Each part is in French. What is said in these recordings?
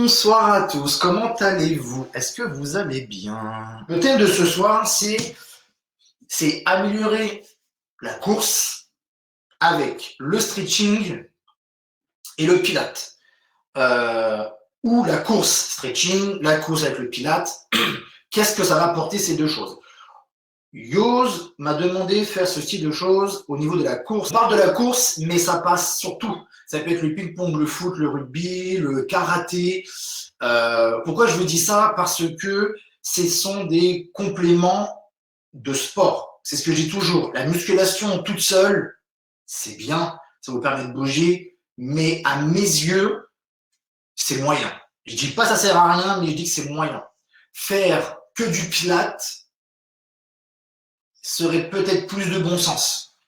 Bonsoir à tous, comment allez-vous? Est-ce que vous allez bien? Le thème de ce soir, c'est améliorer la course avec le stretching et le pilate. Ou la course stretching, la course avec le pilate. Qu'est-ce que ça va apporter ces deux choses? Yoz m'a demandé de faire ce style de choses au niveau de la course. On parle de la course, mais ça passe sur tout. Ça peut être le ping-pong, le foot, le rugby, le karaté. Pourquoi je vous dis ça? Parce que ce sont des compléments de sport. C'est ce que je dis toujours. La musculation toute seule, c'est bien, ça vous permet de bouger, mais à mes yeux, c'est moyen. Je dis pas ça sert à rien, mais je dis que c'est moyen. Faire que du pilate serait peut-être plus de bon sens.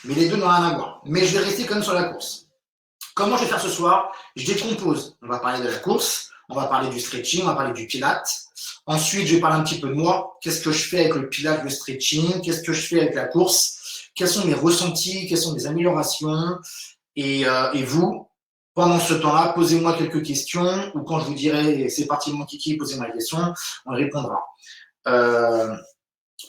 Mais les deux n'ont rien à voir. Mais je vais rester quand même sur la course. Comment je vais faire ce soir? Je décompose. On va parler de la course, on va parler du stretching, on va parler du pilate. Ensuite, je vais parler un petit peu de moi. Qu'est-ce que je fais avec le pilate, le stretching? Qu'est-ce que je fais avec la course? Quels sont mes ressentis? Quelles sont mes améliorations? Et vous, pendant ce temps-là, posez-moi quelques questions ou quand je vous dirai c'est parti mon kiki, posez-moi la question, on répondra.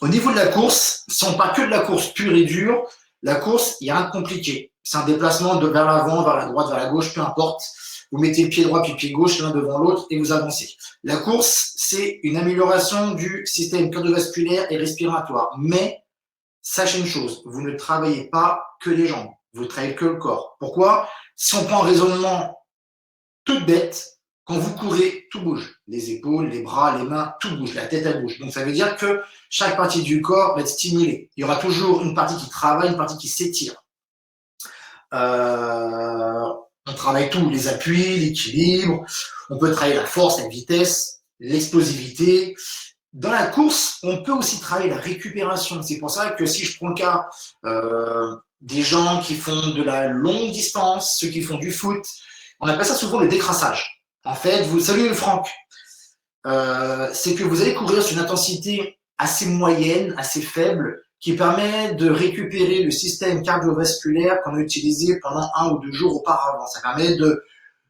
Au niveau de la course, si on parle que de la course pure et dure, la course, il n'y a rien de compliqué. C'est un déplacement vers l'avant, vers la droite, vers la gauche, peu importe. Vous mettez le pied droit puis le pied gauche l'un devant l'autre et vous avancez. La course, c'est une amélioration du système cardiovasculaire et respiratoire. Mais sachez une chose, vous ne travaillez pas que les jambes, vous ne travaillez que le corps. Pourquoi? Si on prend un raisonnement tout bête, quand vous courez, tout bouge. Les épaules, les bras, les mains, tout bouge. La tête, elle bouge. Donc, ça veut dire que chaque partie du corps va être stimulée. Il y aura toujours une partie qui travaille, une partie qui s'étire. On travaille tout, les appuis, l'équilibre. On peut travailler la force, la vitesse, l'explosivité. Dans la course, on peut aussi travailler la récupération. C'est pour ça que si je prends le cas des gens qui font de la longue distance, ceux qui font du foot, on appelle ça souvent le décrassage. En fait, salut Franck, c'est que vous allez courir sur une intensité assez moyenne, assez faible, qui permet de récupérer le système cardiovasculaire qu'on a utilisé pendant 1 ou 2 jours auparavant. Ça permet de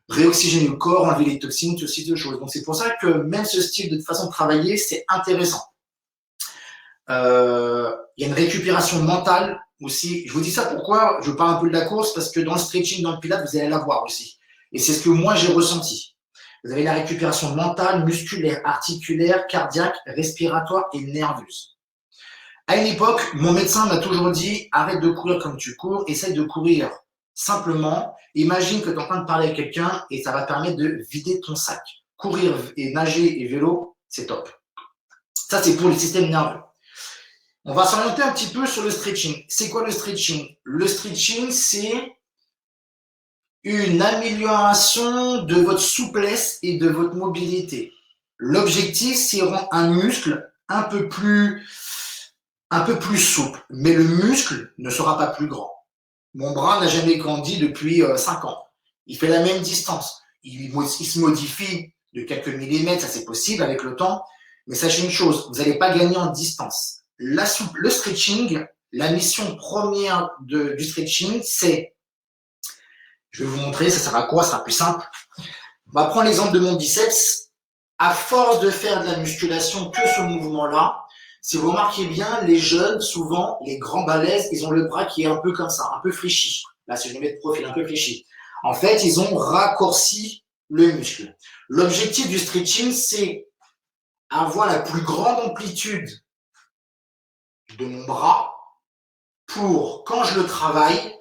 réoxygéner le corps, enlever les toxines, tout ce type de choses. Donc c'est pour ça que même ce style de façon de travailler, c'est intéressant. Il y a une récupération mentale aussi. Je vous dis ça pourquoi? Je parle un peu de la course, parce que dans le stretching, dans le pilate, vous allez l'avoir aussi. Et c'est ce que moi j'ai ressenti. Vous avez la récupération mentale, musculaire, articulaire, cardiaque, respiratoire et nerveuse. À une époque, mon médecin m'a toujours dit arrête de courir comme tu cours, essaye de courir simplement. Imagine que tu es en train de parler avec quelqu'un et ça va te permettre de vider ton sac. Courir et nager et vélo, c'est top. Ça, c'est pour le système nerveux. On va s'orienter un petit peu sur le stretching. C'est quoi le stretching? Le stretching, c'est une amélioration de votre souplesse et de votre mobilité. L'objectif, c'est rendre un muscle un peu plus souple, mais le muscle ne sera pas plus grand. Mon bras n'a jamais grandi depuis 5 ans. Il fait la même distance. Il se modifie de quelques millimètres, ça c'est possible avec le temps, mais sachez une chose, vous n'allez pas gagner en distance. Le stretching, la mission première du stretching, c'est, je vais vous montrer, ça sert à quoi, ça sera plus simple. On va prendre l'exemple de mon biceps. À force de faire de la musculation que ce mouvement-là, si vous remarquez bien, les jeunes, souvent, les grands balèzes, ils ont le bras qui est un peu comme ça, un peu fléchi. Là, si je le mets de profil, un peu fléchi. En fait, ils ont raccourci le muscle. L'objectif du stretching, c'est avoir la plus grande amplitude de mon bras pour, quand je le travaille,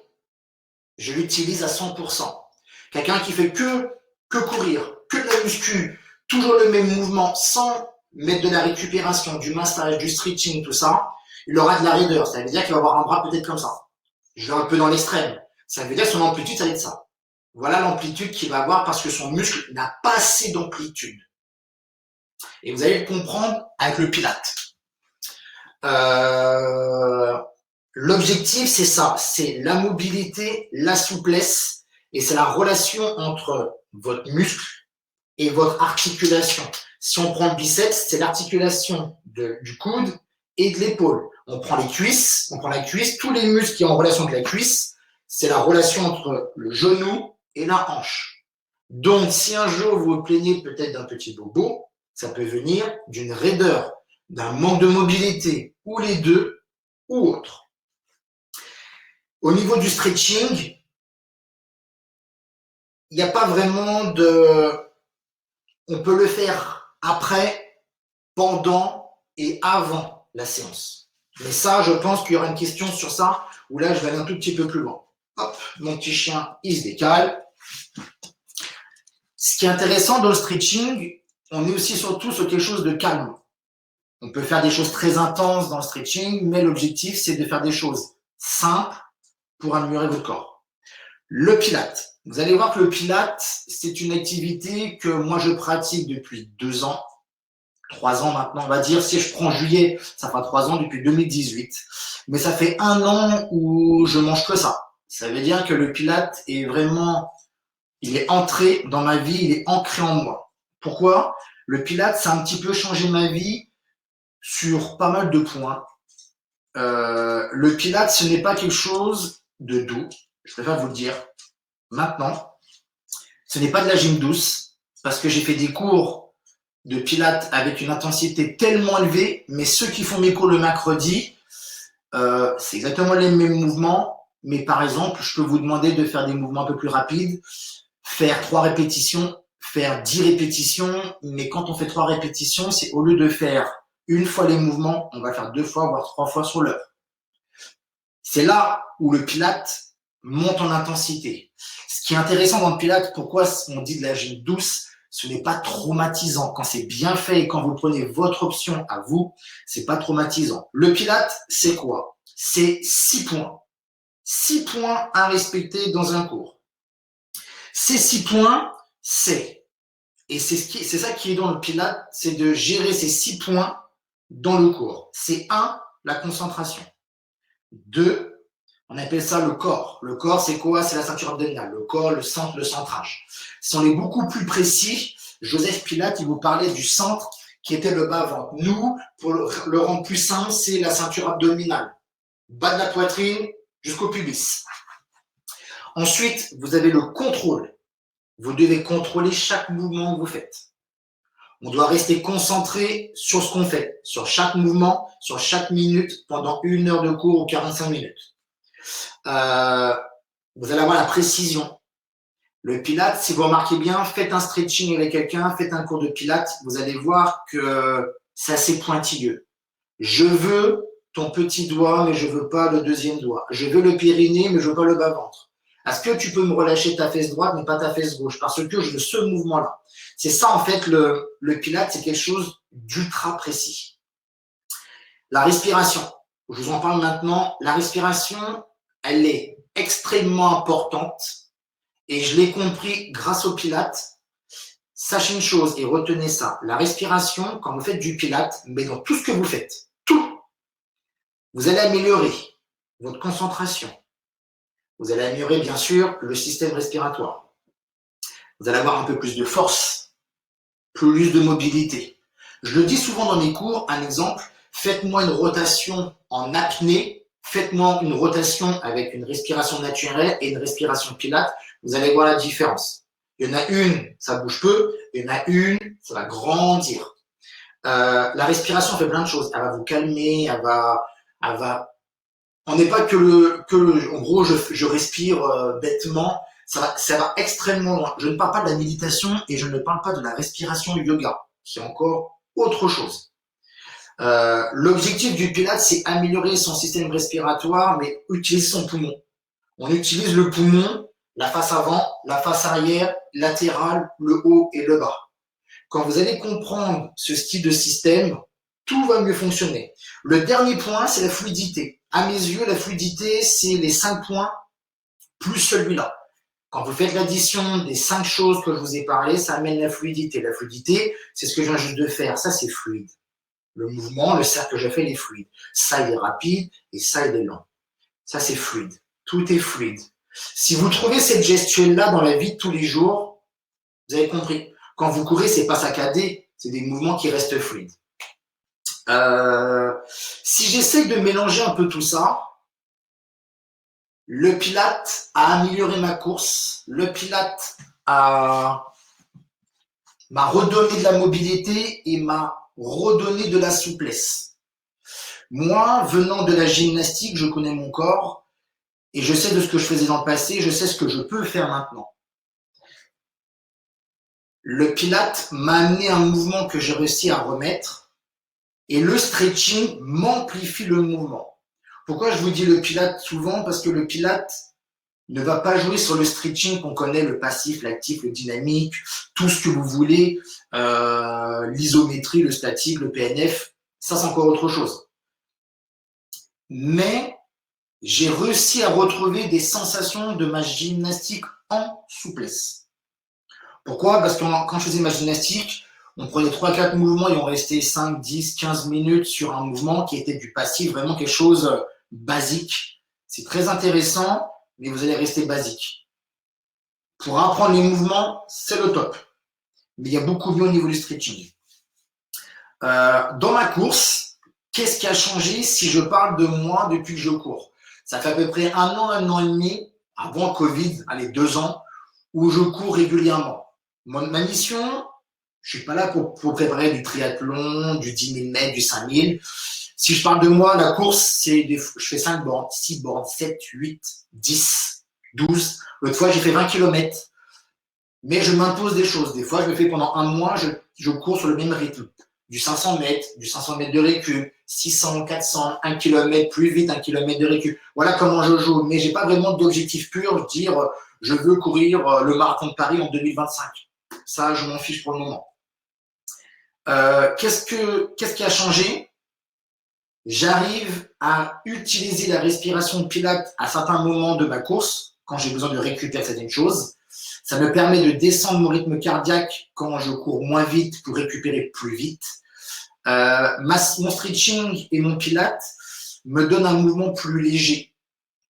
je l'utilise à 100%. Quelqu'un qui fait que courir, que de la muscu, toujours le même mouvement, sans mettre de la récupération, du massage, du stretching, tout ça, il aura de la raideur. Ça veut dire qu'il va avoir un bras peut-être comme ça. Je vais un peu dans l'extrême. Ça veut dire que son amplitude, ça va être ça. Voilà l'amplitude qu'il va avoir parce que son muscle n'a pas assez d'amplitude. Et vous allez le comprendre avec le pilate. L'objectif, c'est ça. C'est la mobilité, la souplesse et c'est la relation entre votre muscle et votre articulation. Si on prend le biceps, c'est l'articulation du coude et de l'épaule. On prend les cuisses, on prend la cuisse, tous les muscles qui sont en relation avec la cuisse, c'est la relation entre le genou et la hanche. Donc, si un jour vous vous plaignez peut-être d'un petit bobo, ça peut venir d'une raideur, d'un manque de mobilité, ou les deux, ou autre. Au niveau du stretching, il n'y a pas vraiment de... On peut le faire après, pendant et avant la séance. Mais ça, je pense qu'il y aura une question sur ça, où là, je vais aller un tout petit peu plus loin. Hop, mon petit chien, il se décale. Ce qui est intéressant dans le stretching, on est aussi surtout sur quelque chose de calme. On peut faire des choses très intenses dans le stretching, mais l'objectif, c'est de faire des choses simples pour améliorer votre corps. Le Pilate. Vous allez voir que le Pilate, c'est une activité que moi, je pratique depuis 2 ans, 3 ans maintenant, on va dire. Si je prends juillet, ça fera 3 ans depuis 2018. Mais ça fait 1 an où je mange que ça. Ça veut dire que le Pilate est vraiment, il est entré dans ma vie, il est ancré en moi. Pourquoi? Le Pilate, ça a un petit peu changé ma vie sur pas mal de points. Le Pilate, ce n'est pas quelque chose de doux. Je préfère vous le dire maintenant. Ce n'est pas de la gym douce, parce que j'ai fait des cours de Pilates avec une intensité tellement élevée, mais ceux qui font mes cours le mercredi, c'est exactement les mêmes mouvements, mais par exemple, je peux vous demander de faire des mouvements un peu plus rapides, faire 3 répétitions, faire 10 répétitions, mais quand on fait 3 répétitions, c'est au lieu de faire une fois les mouvements, on va faire 2 fois, voire 3 fois sur l'heure. C'est là où le Pilate monte en intensité. Ce qui est intéressant dans le Pilate, pourquoi on dit de la gym douce, ce n'est pas traumatisant. Quand c'est bien fait et quand vous prenez votre option à vous, c'est pas traumatisant. Le Pilate, c'est quoi? C'est 6 points. 6 points à respecter dans un cours. Ces 6 points, et c'est ça qui est dans le Pilate, c'est de gérer ces 6 points dans le cours. C'est 1, la concentration. 2, on appelle ça le corps. Le corps, c'est quoi? C'est la ceinture abdominale. Le corps, le centre, le centrage. Si on est beaucoup plus précis, Joseph Pilate, il vous parlait du centre qui était le bas-ventre. Nous, pour le rendre plus simple, c'est la ceinture abdominale. Bas de la poitrine jusqu'au pubis. Ensuite, vous avez le contrôle. Vous devez contrôler chaque mouvement que vous faites. On doit rester concentré sur ce qu'on fait, sur chaque mouvement, sur chaque minute, pendant 1 heure de cours ou 45 minutes. Vous allez avoir la précision. Le Pilate, si vous remarquez bien, faites un stretching avec quelqu'un, faites un cours de Pilate, vous allez voir que c'est assez pointilleux. Je veux ton petit doigt, mais je veux pas le deuxième doigt. Je veux le périnée, mais je veux pas le bas-ventre. Est-ce que tu peux me relâcher ta fesse droite, mais pas ta fesse gauche? Parce que je veux ce mouvement-là. C'est ça, en fait, le Pilate, c'est quelque chose d'ultra précis. La respiration. Je vous en parle maintenant. La respiration, elle est extrêmement importante et je l'ai compris grâce au Pilate. Sachez une chose et retenez ça. La respiration, quand vous faites du Pilate, mais dans tout ce que vous faites, tout, vous allez améliorer votre concentration. Vous allez améliorer, bien sûr, le système respiratoire. Vous allez avoir un peu plus de force, plus de mobilité. Je le dis souvent dans mes cours, un exemple, faites-moi une rotation en apnée, faites-moi une rotation avec une respiration naturelle et une respiration Pilate, vous allez voir la différence. Il y en a une, ça bouge peu, il y en a une, ça va grandir. La respiration fait plein de choses, elle va vous calmer, elle va on n'est pas en gros, je respire bêtement, ça va extrêmement loin. Je ne parle pas de la méditation et je ne parle pas de la respiration yoga, qui est encore autre chose. L'objectif du Pilate, c'est améliorer son système respiratoire, mais utiliser son poumon. On utilise le poumon, la face avant, la face arrière, latérale, le haut et le bas. Quand vous allez comprendre ce style de système, tout va mieux fonctionner. Le dernier point, c'est la fluidité. À mes yeux, la fluidité, c'est les 5 points plus celui-là. Quand vous faites l'addition des 5 choses que je vous ai parlé, ça amène la fluidité. La fluidité, c'est ce que je viens juste de faire. Ça, c'est fluide. Le mouvement, le cercle que j'ai fait, il est fluide. Ça, il est rapide et ça, il est lent. Ça, c'est fluide. Tout est fluide. Si vous trouvez cette gestuelle-là dans la vie de tous les jours, vous avez compris. Quand vous courez, c'est pas saccadé, c'est des mouvements qui restent fluides. Si j'essaie de mélanger un peu tout ça, le Pilate a amélioré ma course, le Pilate m'a redonné de la mobilité et m'a redonné de la souplesse. Moi, venant de la gymnastique, je connais mon corps et je sais de ce que je faisais dans le passé, je sais ce que je peux faire maintenant. Le Pilates m'a amené un mouvement que j'ai réussi à remettre et le stretching m'amplifie le mouvement. Pourquoi je vous dis le Pilates souvent? Parce que le Pilates ne va pas jouer sur le stretching qu'on connaît, le passif, l'actif, le dynamique, tout ce que vous voulez, l'isométrie, le statique, le PNF, ça c'est encore autre chose. Mais j'ai réussi à retrouver des sensations de ma gymnastique en souplesse. Pourquoi? Parce que quand je faisais ma gymnastique, on prenait 3-4 mouvements et on restait 5, 10, 15 minutes sur un mouvement qui était du passif, vraiment quelque chose basique. C'est très intéressant, mais vous allez rester basique. Pour apprendre les mouvements, c'est le top. Mais il y a beaucoup mieux au niveau du stretching. Dans ma course, qu'est-ce qui a changé si je parle de moi depuis que je cours? Ça fait à peu près un an et demi, avant Covid, allez, 2 ans, où je cours régulièrement. Ma mission, je suis pas là pour préparer du triathlon, du 10 000 mètres, du 5 000. Si je parle de moi, la course, je fais 5 bornes, 6 bornes, 7, 8, 10, 12. L'autre fois, j'ai fait 20 km. Mais je m'impose des choses. Des fois, je le fais pendant un mois, je cours sur le même rythme. Du 500 mètres, du 500 mètres de récup, 600, 400, 1 km plus vite, 1 km de récup. Voilà comment je joue. Mais j'ai pas vraiment d'objectif pur, dire je veux courir le marathon de Paris en 2025. Ça, je m'en fiche pour le moment. Qu'est-ce qui a changé? J'arrive à utiliser la respiration de Pilates à certains moments de ma course, quand j'ai besoin de récupérer certaines choses. Ça me permet de descendre mon rythme cardiaque quand je cours moins vite pour récupérer plus vite. Mon stretching et mon Pilates me donnent un mouvement plus léger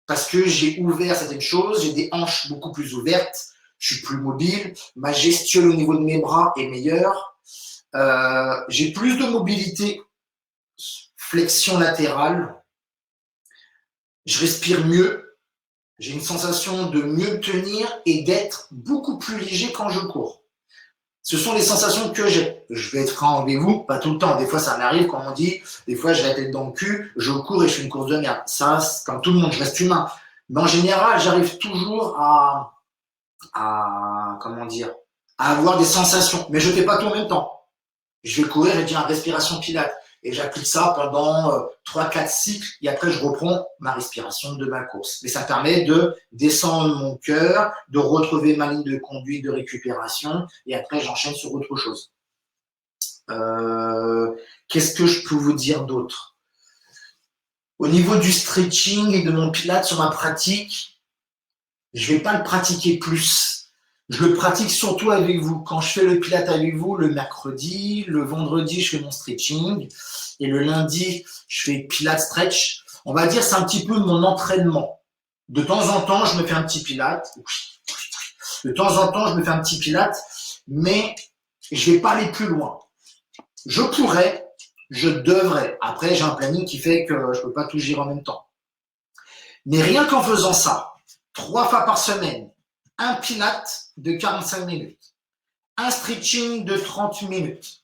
parce que j'ai ouvert certaines choses, j'ai des hanches beaucoup plus ouvertes, je suis plus mobile, ma gestuelle au niveau de mes bras est meilleure, j'ai plus de mobilité, flexion latérale, je respire mieux, j'ai une sensation de mieux tenir et d'être beaucoup plus léger quand je cours. Ce sont les sensations que j'ai. Je vais être franc avec vous, pas tout le temps. Des fois, ça m'arrive, comme on dit, des fois, j'ai la tête dans le cul, je cours et je fais une course de merde. Ça, comme tout le monde, je reste humain. Mais en général, j'arrive toujours comment dire, à avoir des sensations. Mais je ne fais pas tout en même temps. Je vais courir et dire respiration Pilates. Et j'applique ça pendant 3-4 cycles et après je reprends ma respiration de ma course. Mais ça permet de descendre mon cœur, de retrouver ma ligne de conduite de récupération et après j'enchaîne sur autre chose. Qu'est-ce que je peux vous dire d'autre? Au niveau du stretching et de mon Pilates sur ma pratique, je ne vais pas le pratiquer plus. Je le pratique surtout avec vous. Quand je fais le Pilates avec vous, le mercredi, le vendredi, je fais mon stretching. Et le lundi, je fais Pilates stretch. On va dire c'est un petit peu mon entraînement. De temps en temps, je me fais un petit Pilates. De temps en temps, je me fais un petit Pilates. Mais je ne vais pas aller plus loin. Je pourrais, je devrais. Après, j'ai un planning qui fait que je ne peux pas tout gérer en même temps. Mais rien qu'en faisant ça, 3 fois par semaine, un Pilates de 45 minutes, un stretching de 30 minutes,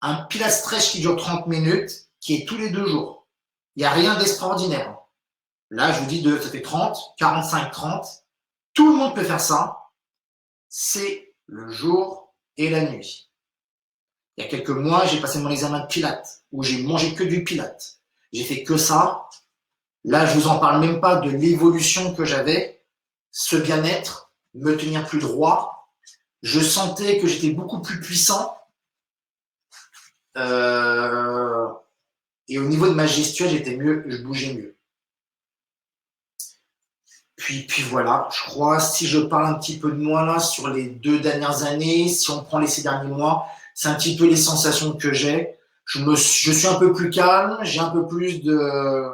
un Pilates stretch qui dure 30 minutes, qui est tous les 2 jours. Il n'y a rien d'extraordinaire. Là, je vous dis, ça fait 30, 45, 30. Tout le monde peut faire ça. C'est le jour et la nuit. Il y a quelques mois, j'ai passé mon examen de Pilates, où j'ai mangé que du Pilates. J'ai fait que ça. Là, je vous en parle même pas de l'évolution que j'avais, ce bien-être, me tenir plus droit. Je sentais que j'étais beaucoup plus puissant. Et au niveau de ma gestuelle, j'étais mieux, je bougeais mieux. Puis voilà, je crois, si je parle un petit peu de moi là, sur les 2 dernières années, si on prend les 6 derniers mois, c'est un petit peu les sensations que j'ai. Je suis un peu plus calme, j'ai un peu plus de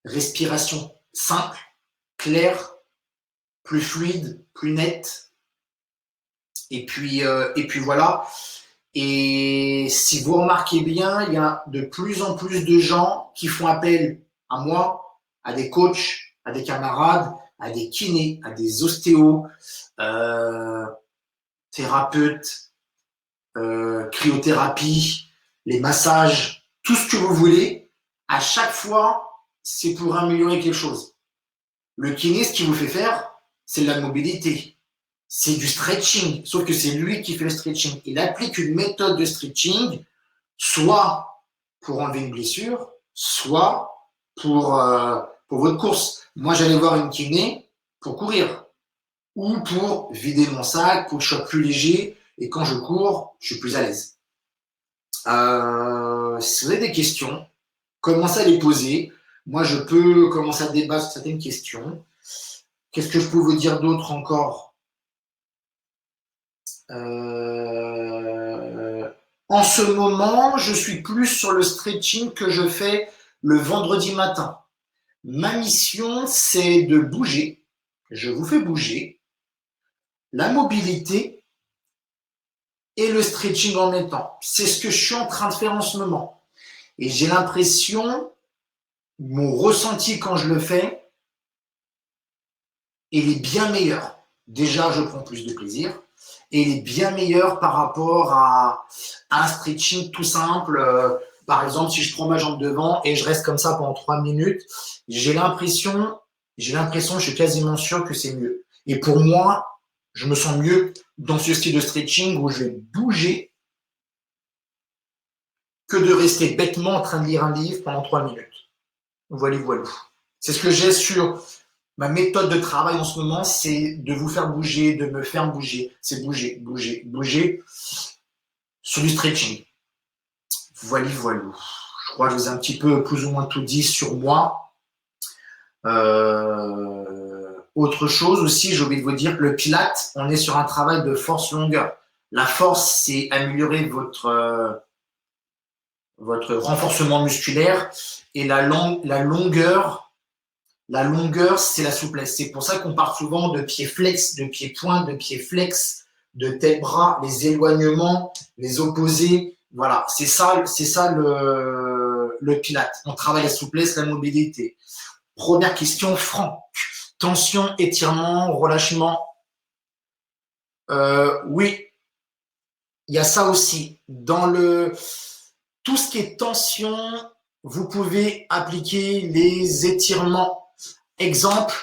respiration simple, claire, plus fluide, plus nette. Et puis voilà. Et si vous remarquez bien, il y a de plus en plus de gens qui font appel à moi, à des coachs, à des camarades, à des kinés, à des ostéos, thérapeutes, cryothérapie, les massages, tout ce que vous voulez. À chaque fois, c'est pour améliorer quelque chose. Le kiné, ce qu'il vous fait faire, c'est de la mobilité. C'est du stretching, sauf que c'est lui qui fait le stretching. Il applique une méthode de stretching, soit pour enlever une blessure, soit pour votre course. Moi, j'allais voir une kiné pour courir ou pour vider mon sac, pour que je sois plus léger et quand je cours, je suis plus à l'aise. Si vous avez des questions, commencez à les poser. Moi, je peux commencer à débattre sur certaines questions. Qu'est-ce que je peux vous dire d'autre encore? En ce moment, je suis plus sur le stretching que je fais le vendredi matin. Ma mission, c'est de bouger. Je vous fais bouger. La mobilité et le stretching en même temps. C'est ce que je suis en train de faire en ce moment. Et j'ai l'impression, mon ressenti quand je le fais, il est bien meilleur. Déjà, je prends plus de plaisir. Et il est bien meilleur par rapport à un stretching tout simple. Par exemple, si je prends ma jambe devant et je reste comme ça pendant 3 minutes, j'ai l'impression, je suis quasiment sûr que c'est mieux. Et pour moi, je me sens mieux dans ce style de stretching où je vais bouger que de rester bêtement en train de lire un livre pendant 3 minutes. Voilà, voilà. C'est ce que j'ai sur ma méthode de travail en ce moment, c'est de vous faire bouger, de me faire bouger. C'est bouger, bouger, bouger sur du stretching. Voilà, voilà. Je crois que je vous ai un petit peu plus ou moins tout dit sur moi. Autre chose aussi, j'ai oublié de vous dire, le Pilates, on est sur un travail de force-longueur. La force, c'est améliorer votre renforcement musculaire et la longueur, c'est la souplesse. C'est pour ça qu'on parle souvent de pied flex, de pied pointe, de pied flex, de tête bras, les éloignements, les opposés. Voilà, c'est ça le Pilates. On travaille la souplesse, la mobilité. Première question, Franck. Tension, étirement, relâchement. Oui, il y a ça aussi. Dans tout ce qui est tension, vous pouvez appliquer les étirements. Exemple,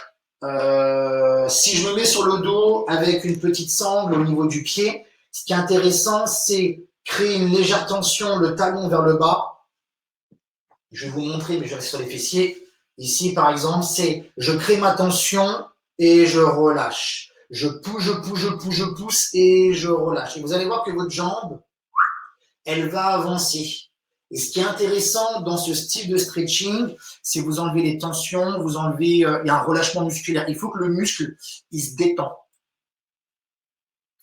si je me mets sur le dos avec une petite sangle au niveau du pied, ce qui est intéressant, c'est créer une légère tension, le talon vers le bas. Je vais vous montrer, mais je vais rester sur les fessiers. Ici, par exemple, c'est je crée ma tension et je relâche. Je pousse, je pousse, je pousse, je pousse et je relâche. Et vous allez voir que votre jambe, elle va avancer. Et ce qui est intéressant dans ce style de stretching, c'est vous enlevez les tensions, vous enlevez, il y a un relâchement musculaire. Il faut que le muscle, il se détend.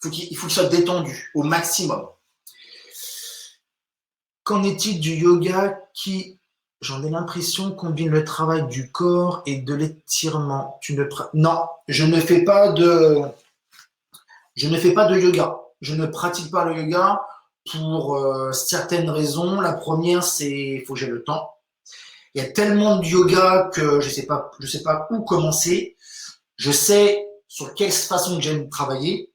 Il faut qu'il soit détendu au maximum. Qu'en est-il du yoga qui, j'en ai l'impression, combine le travail du corps et de l'étirement? Non, je ne fais pas de yoga. Je ne pratique pas le yoga pour certaines raisons. La première, c'est il faut que j'ai le temps. Il y a tellement de yoga que je sais pas où commencer. Je sais sur quelle façon que j'aime travailler.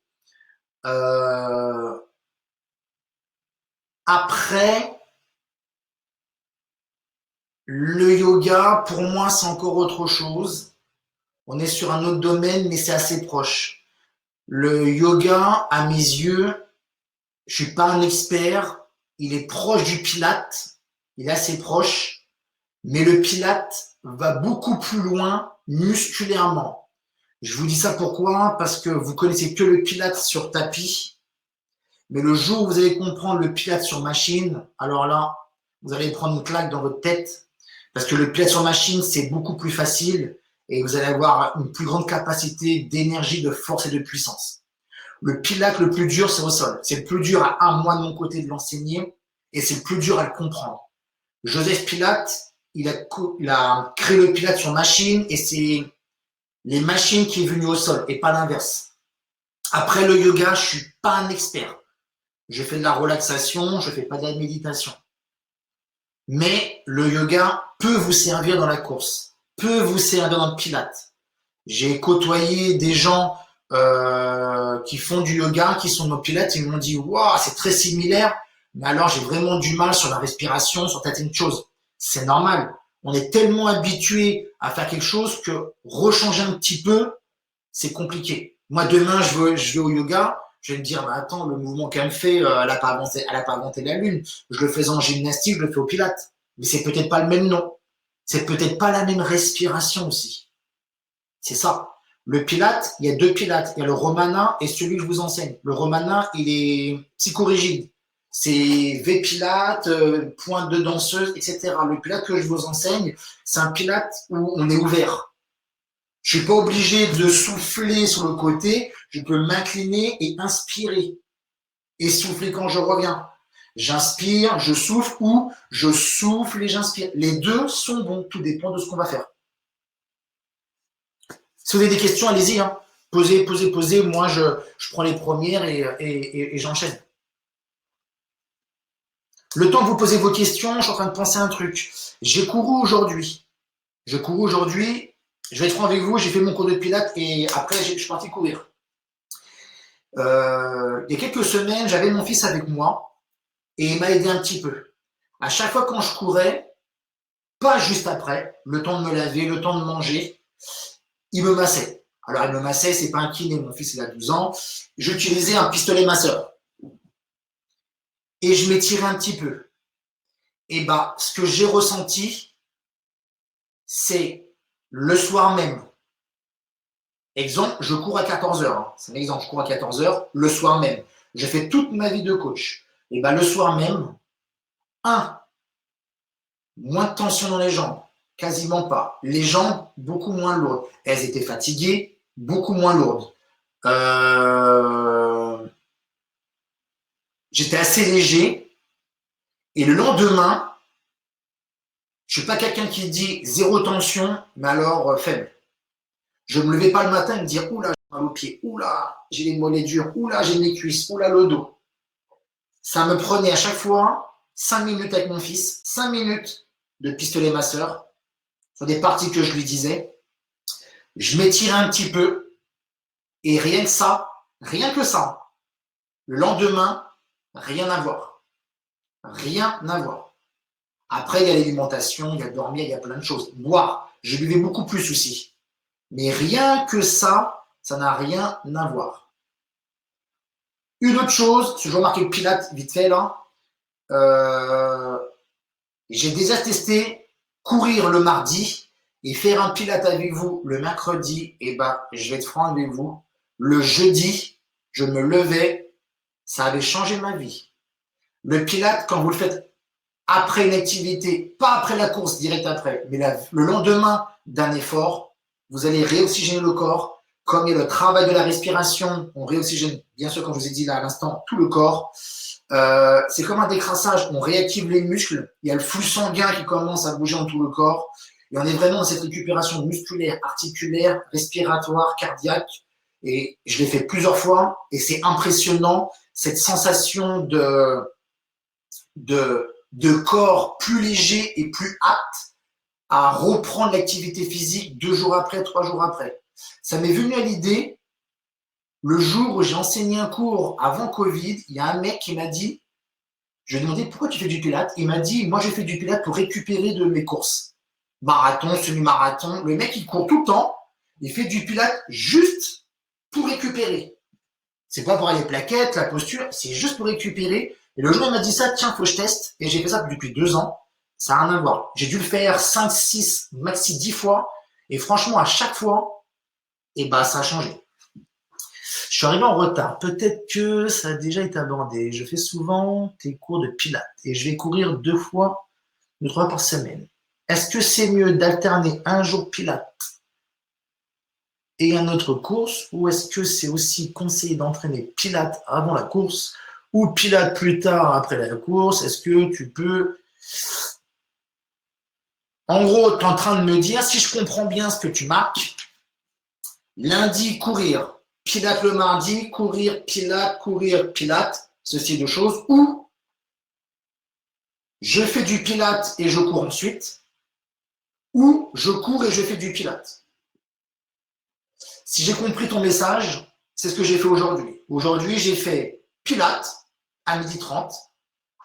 Après, le yoga, pour moi, c'est encore autre chose. On est sur un autre domaine, mais c'est assez proche. Le yoga, à mes yeux, je suis pas un expert. Il est proche du Pilates. Il est assez proche. Mais le Pilates va beaucoup plus loin musculairement. Je vous dis ça pourquoi? Parce que vous connaissez que le Pilates sur tapis. Mais le jour où vous allez comprendre le Pilates sur machine, alors là, vous allez prendre une claque dans votre tête. Parce que le Pilates sur machine, c'est beaucoup plus facile et vous allez avoir une plus grande capacité d'énergie, de force et de puissance. Le Pilates le plus dur, c'est au sol. C'est le plus dur à moi de mon côté de l'enseigner et c'est le plus dur à le comprendre. Joseph Pilates, il a créé le Pilates sur machine et c'est les machines qui est venu au sol et pas l'inverse. Après le yoga, je suis pas un expert. Je fais de la relaxation, je fais pas de la méditation. Mais le yoga peut vous servir dans la course, peut vous servir dans le Pilates. J'ai côtoyé des gens qui font du yoga, qui sont nos pilates, ils m'ont dit waouh, c'est très similaire, mais alors j'ai vraiment du mal sur la respiration, sur certaines choses. C'est normal. On est tellement habitué à faire quelque chose que rechanger un petit peu, c'est compliqué. Moi, demain, je vais au yoga, je vais me dire, bah, attends, le mouvement qu'elle me fait, elle a pas inventé la lune. Je le fais en gymnastique, je le fais au pilates. Mais c'est peut-être pas le même nom. C'est peut-être pas la même respiration aussi. C'est ça. Le pilate, il y a deux pilates. Il y a le romana et celui que je vous enseigne. Le romana, il est psychorigide. C'est V pilate, pointe de danseuse, etc. Le pilate que je vous enseigne, c'est un pilate où on est ouvert. Je suis pas obligé de souffler sur le côté. Je peux m'incliner et inspirer. Et souffler quand je reviens. J'inspire, je souffle ou je souffle et j'inspire. Les deux sont bons. Tout dépend de ce qu'on va faire. Si vous avez des questions, allez-y. Hein. Posez, posez, posez. Moi, je prends les premières et j'enchaîne. Le temps que vous posez vos questions, je suis en train de penser à un truc. J'ai couru aujourd'hui. Je cours aujourd'hui. Je vais être franc avec vous. J'ai fait mon cours de pilates et après, je suis parti courir. Il y a quelques semaines, j'avais mon fils avec moi et il m'a aidé un petit peu. À chaque fois quand je courais, pas juste après, le temps de me laver, le temps de manger, il me massait. Alors, il me massait, c'est pas un kiné, mon fils, il a 12 ans. J'utilisais un pistolet masseur. Et je m'étirais un petit peu. Et bah, ce que j'ai ressenti, c'est le soir même. Exemple, je cours à 14 heures. Hein. C'est un exemple, je cours à 14 heures, le soir même. J'ai fait toute ma vie de coach. Et bah, le soir même, moins de tension dans les jambes, quasiment pas. Les jambes, beaucoup moins lourdes. Elles étaient fatiguées, beaucoup moins lourdes. J'étais assez léger. Et le lendemain, je suis pas quelqu'un qui dit zéro tension, mais alors faible. Je me levais pas le matin et me dire oula, j'ai mal aux pieds, oula, j'ai les mollets durs, oula, j'ai mes cuisses, oula, le dos. Ça me prenait à chaque fois 5 minutes avec mon fils, 5 minutes de pistolet masseur sur des parties que je lui disais. Je m'étirais un petit peu et rien que ça, le lendemain, rien à voir. Rien à voir. Après, il y a l'alimentation, il y a dormir, il y a plein de choses. Boire, je buvais beaucoup plus aussi. Mais rien que ça n'a rien à voir. Une autre chose, si je remarque le pilate vite fait là, j'ai déjà testé courir le mardi et faire un pilate avec vous le mercredi. Et ben, je vais être franc avec vous, le jeudi, je me levais, ça avait changé ma vie. Le pilate, quand vous le faites après une activité, pas après la course, direct après, mais le lendemain d'un effort, vous allez réoxygéner le corps. Comme il y a le travail de la respiration, on réoxygène, bien sûr, comme je vous ai dit là à l'instant, tout le corps. C'est comme un décrassage, on réactive les muscles, il y a le flux sanguin qui commence à bouger dans tout le corps, et on est vraiment dans cette récupération musculaire, articulaire, respiratoire, cardiaque, et je l'ai fait plusieurs fois, et c'est impressionnant, cette sensation de corps plus léger et plus apte à reprendre l'activité physique 2 jours après, 3 jours après. Ça m'est venu à l'idée, le jour où j'ai enseigné un cours avant Covid, il y a un mec qui m'a dit, je lui ai demandé pourquoi tu fais du pilates. Il m'a dit, moi j'ai fait du pilates pour récupérer de mes courses. Marathon, semi-marathon. Le mec il court tout le temps, il fait du pilates juste pour récupérer. C'est pas pour aller les plaquettes, la posture, c'est juste pour récupérer. Et le jour où il m'a dit ça, tiens, faut que je teste. Et j'ai fait ça depuis 2 ans. Ça n'a rien à voir. J'ai dû le faire 5, 6, maxi 10 fois. Et franchement, à chaque fois, et bah, ça a changé. Je suis arrivé en retard. Peut-être que ça a déjà été abordé. Je fais souvent tes cours de pilates et je vais courir 2 fois, 2, 3 par semaine. Est-ce que c'est mieux d'alterner un jour pilates et un autre course ou est-ce que c'est aussi conseillé d'entraîner pilates avant la course ou pilates plus tard après la course? Est-ce que tu peux... En gros, tu es en train de me dire, si je comprends bien ce que tu marques, lundi, courir, pilates le mardi, courir, pilates, ceci de choses, ou je fais du pilates et je cours ensuite, ou je cours et je fais du pilates. Si j'ai compris ton message, c'est ce que j'ai fait aujourd'hui. Aujourd'hui, j'ai fait Pilates à 12h30.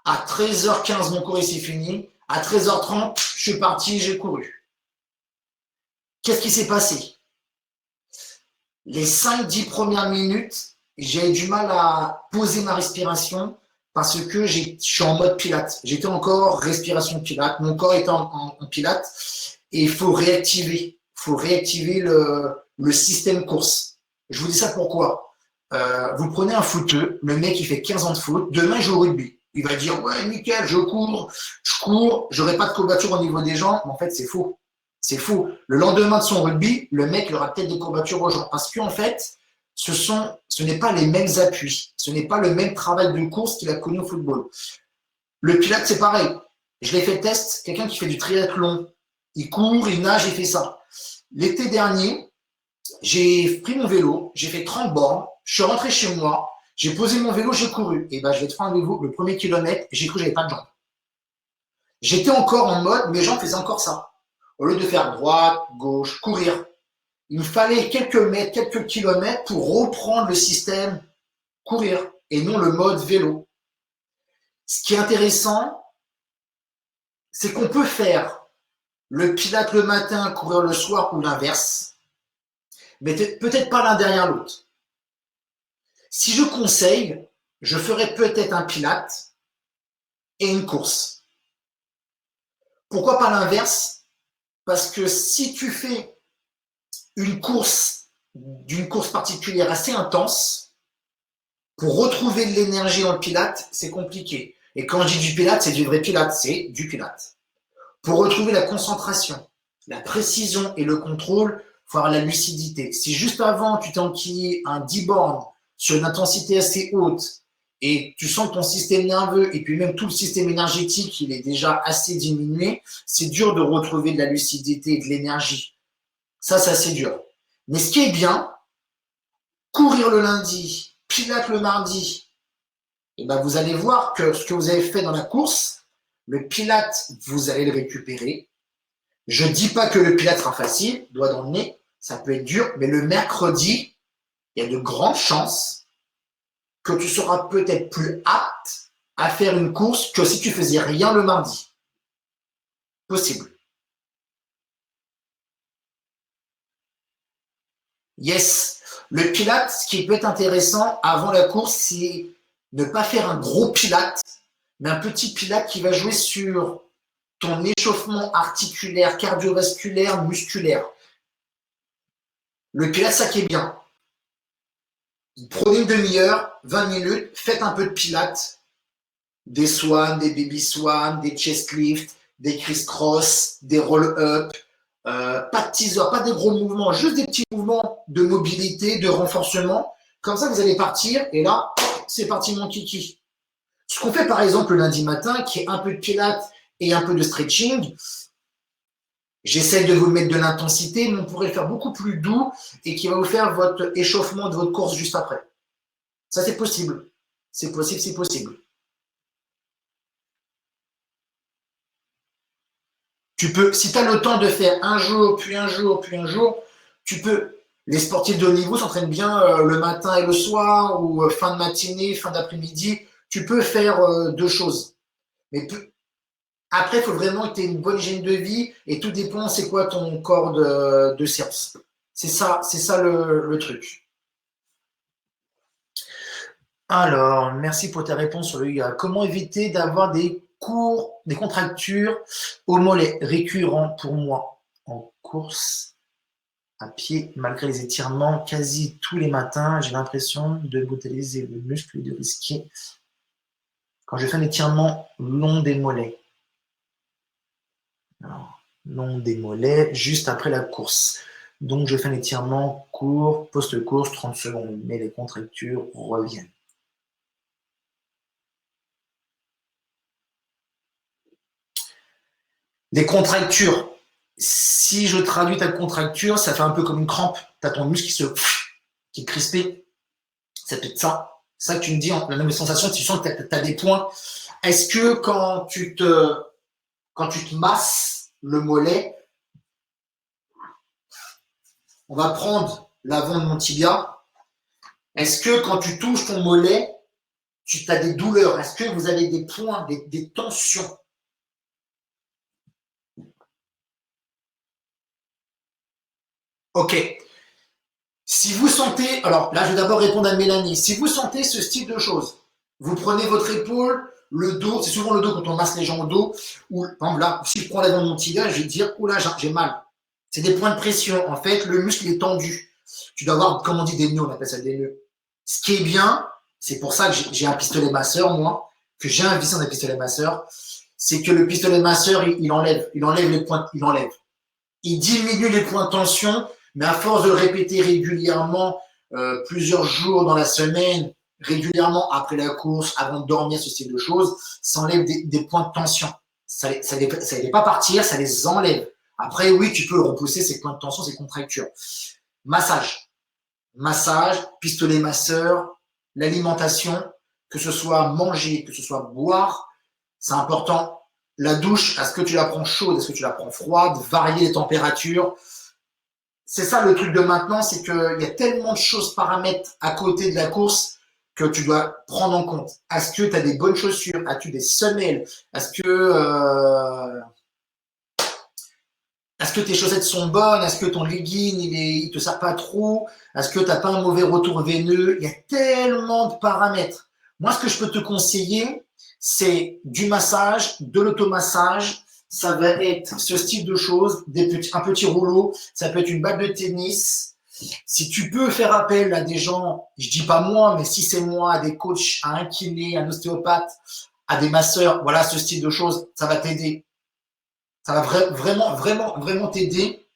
À 13h15, mon cours ici fini. À 13h30, je suis parti, j'ai couru. Qu'est-ce qui s'est passé? Les 5-10 premières minutes, j'ai eu du mal à poser ma respiration parce que je suis en mode Pilates. J'étais encore respiration Pilates. Mon corps était en Pilates et il faut réactiver. Il faut réactiver le système course. Je vous dis ça pourquoi? Vous prenez un footeux, le mec il fait 15 ans de foot, demain il joue au rugby. Il va dire ouais nickel, je cours, j'aurai pas de courbature au niveau des jambes, mais en fait c'est faux. C'est faux. Le lendemain de son rugby, le mec il aura peut-être des courbatures aux jambes. Parce qu'en fait, ce n'est pas les mêmes appuis, ce n'est pas le même travail de course qu'il a connu au football. Le pilates, c'est pareil. Je l'ai fait le test, quelqu'un qui fait du triathlon, il court, il nage, il fait ça. L'été dernier, j'ai pris mon vélo, j'ai fait 30 bornes, je suis rentré chez moi, j'ai posé mon vélo, j'ai couru. Et ben, je vais te faire un niveau, le premier kilomètre, j'ai cru que j'avais pas de jambes. J'étais encore en mode, mes jambes faisaient encore ça. Au lieu de faire droite, gauche, courir, il me fallait quelques mètres, quelques kilomètres pour reprendre le système courir et non le mode vélo. Ce qui est intéressant, c'est qu'on peut faire le pilates le matin, courir le soir ou l'inverse, mais peut-être pas l'un derrière l'autre. Si je conseille, je ferais peut-être un pilates et une course. Pourquoi pas l'inverse? Parce que si tu fais une course d'une course particulière assez intense, pour retrouver de l'énergie dans le pilates, c'est compliqué. Et quand je dis du pilates, c'est du vrai pilates, c'est du pilates. Pour retrouver la concentration, la précision et le contrôle, il faut avoir la lucidité. Si juste avant, tu t'es enquillé un 10 bornes sur une intensité assez haute et tu sens que ton système nerveux et puis même tout le système énergétique, il est déjà assez diminué, c'est dur de retrouver de la lucidité et de l'énergie. Ça, c'est assez dur. Mais ce qui est bien, courir le lundi, pilates le mardi, et ben vous allez voir que ce que vous avez fait dans la course, le pilate, vous allez le récupérer. Je ne dis pas que le pilate sera facile, doigt dans le nez, ça peut être dur, mais le mercredi, il y a de grandes chances que tu seras peut-être plus apte à faire une course que si tu faisais rien le mardi. Possible. Yes. Le pilate, ce qui peut être intéressant avant la course, c'est ne pas faire un gros pilate, mais un petit pilate qui va jouer sur ton échauffement articulaire, cardiovasculaire, musculaire. Le pilate, ça qui est bien. Prenez une demi-heure, 20 minutes, faites un peu de pilates, des swans, des baby swans, des chest lifts, des criss-cross, des roll-up, pas de teaser, pas des gros mouvements, juste des petits mouvements de mobilité, de renforcement. Comme ça, vous allez partir et là, c'est parti mon kiki. Ce qu'on fait par exemple le lundi matin, qui est un peu de pilates et un peu de stretching, j'essaie de vous mettre de l'intensité, mais on pourrait le faire beaucoup plus doux et qui va vous faire votre échauffement de votre course juste après. Ça, c'est possible. C'est possible, c'est possible. Tu peux, si tu as le temps de faire un jour, puis un jour, puis un jour, tu peux. Les sportifs de haut niveau s'entraînent bien le matin et le soir, ou fin de matinée, fin d'après-midi. Tu peux faire deux choses. Mais après, il faut vraiment que tu aies une bonne hygiène de vie et tout dépend, c'est quoi ton corps de séance. C'est ça le truc. Alors, merci pour ta réponse sur le yoga. Comment éviter d'avoir des contractures au mollet récurrents pour moi en course à pied, malgré les étirements quasi tous les matins, j'ai l'impression de brutaliser le muscle et de risquer quand je fais un étirement long des mollets. Alors, long des mollets, juste après la course. Donc, je fais un étirement court, post-course, 30 secondes, mais les contractures reviennent. Les contractures. Si je traduis ta contracture, ça fait un peu comme une crampe. Tu as ton muscle qui est crispé. Ça peut être ça. C'est ça que tu me dis, la même sensation, tu sens que tu as des points. Est-ce que quand tu te masses le mollet, on va prendre l'avant de mon tibia. Est-ce que quand tu touches ton mollet, tu as des douleurs? Est-ce que vous avez des points, des tensions? Ok. Si vous sentez, alors là, je vais d'abord répondre à Mélanie. Si vous sentez ce style de choses, vous prenez votre épaule, le dos, c'est souvent le dos quand on masse les gens au dos, ou par exemple là, si je prends l'avant de mon tibia, je vais dire, oh là, j'ai mal. C'est des points de pression. En fait, le muscle est tendu. Tu dois avoir, comme on dit, des nœuds, on appelle ça des nœuds. Ce qui est bien, c'est pour ça que j'ai un pistolet masseur, moi, que j'ai investi dans un pistolet masseur, c'est que le pistolet masseur, il enlève les points, il enlève. Il diminue les points de tension, mais à force de le répéter régulièrement, plusieurs jours dans la semaine, régulièrement après la course, avant de dormir, ce style de choses, ça enlève des points de tension. Ça ne les pas partir, ça les enlève. Après, oui, tu peux repousser ces points de tension, ces contractures. Massage. Massage, pistolet masseur, l'alimentation, que ce soit manger, que ce soit boire, c'est important. La douche, est-ce que tu la prends chaude, est-ce que tu la prends froide, varier les températures. C'est ça le truc de maintenant, c'est qu'il y a tellement de choses, paramètres à côté de la course que tu dois prendre en compte. Est-ce que tu as des bonnes chaussures? As-tu des semelles? Est-ce que tes chaussettes sont bonnes? Est-ce que ton legging, il te sert pas trop? Est-ce que tu n'as pas un mauvais retour veineux? Il y a tellement de paramètres. Moi, ce que je peux te conseiller, c'est du massage, de l'automassage. Ça va être ce style de choses, un petit rouleau. Ça peut être une balle de tennis. Si tu peux faire appel à des gens, je dis pas moi, mais si c'est moi, à des coachs, à un kiné, à un ostéopathe, à des masseurs, voilà ce style de choses, ça va t'aider. Ça va vraiment t'aider.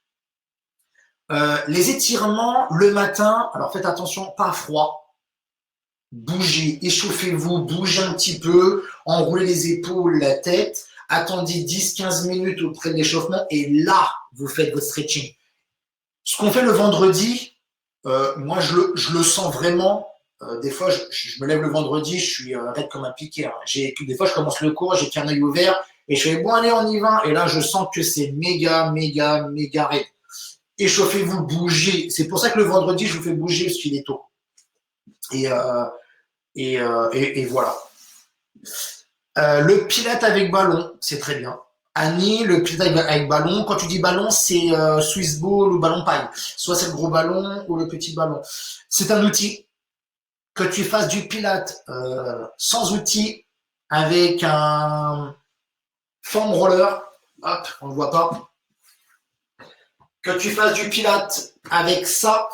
Les étirements le matin, alors faites attention, pas froid. Bougez, échauffez-vous, bougez un petit peu, enroulez les épaules, la tête, attendez 10-15 minutes auprès de l'échauffement et là, vous faites votre stretching. Ce qu'on fait le vendredi, moi je le sens vraiment. Des fois, je me lève le vendredi, je suis raide comme un piquet. Hein. Des fois, je commence le cours, j'ai qu'un œil ouvert et je fais bon, allez, on y va. Et là, je sens que c'est méga raide. Échauffez-vous, bougez. C'est pour ça que le vendredi, je vous fais bouger parce qu'il est tôt. Et voilà. Le pilate avec ballon, c'est très bien. Annie, le pilate avec ballon, quand tu dis ballon, c'est Swiss ball ou ballon paille. Soit c'est le gros ballon ou le petit ballon. C'est un outil. Que tu fasses du pilate sans outil, avec un foam roller, hop, on ne le voit pas. Que tu fasses du pilate avec ça,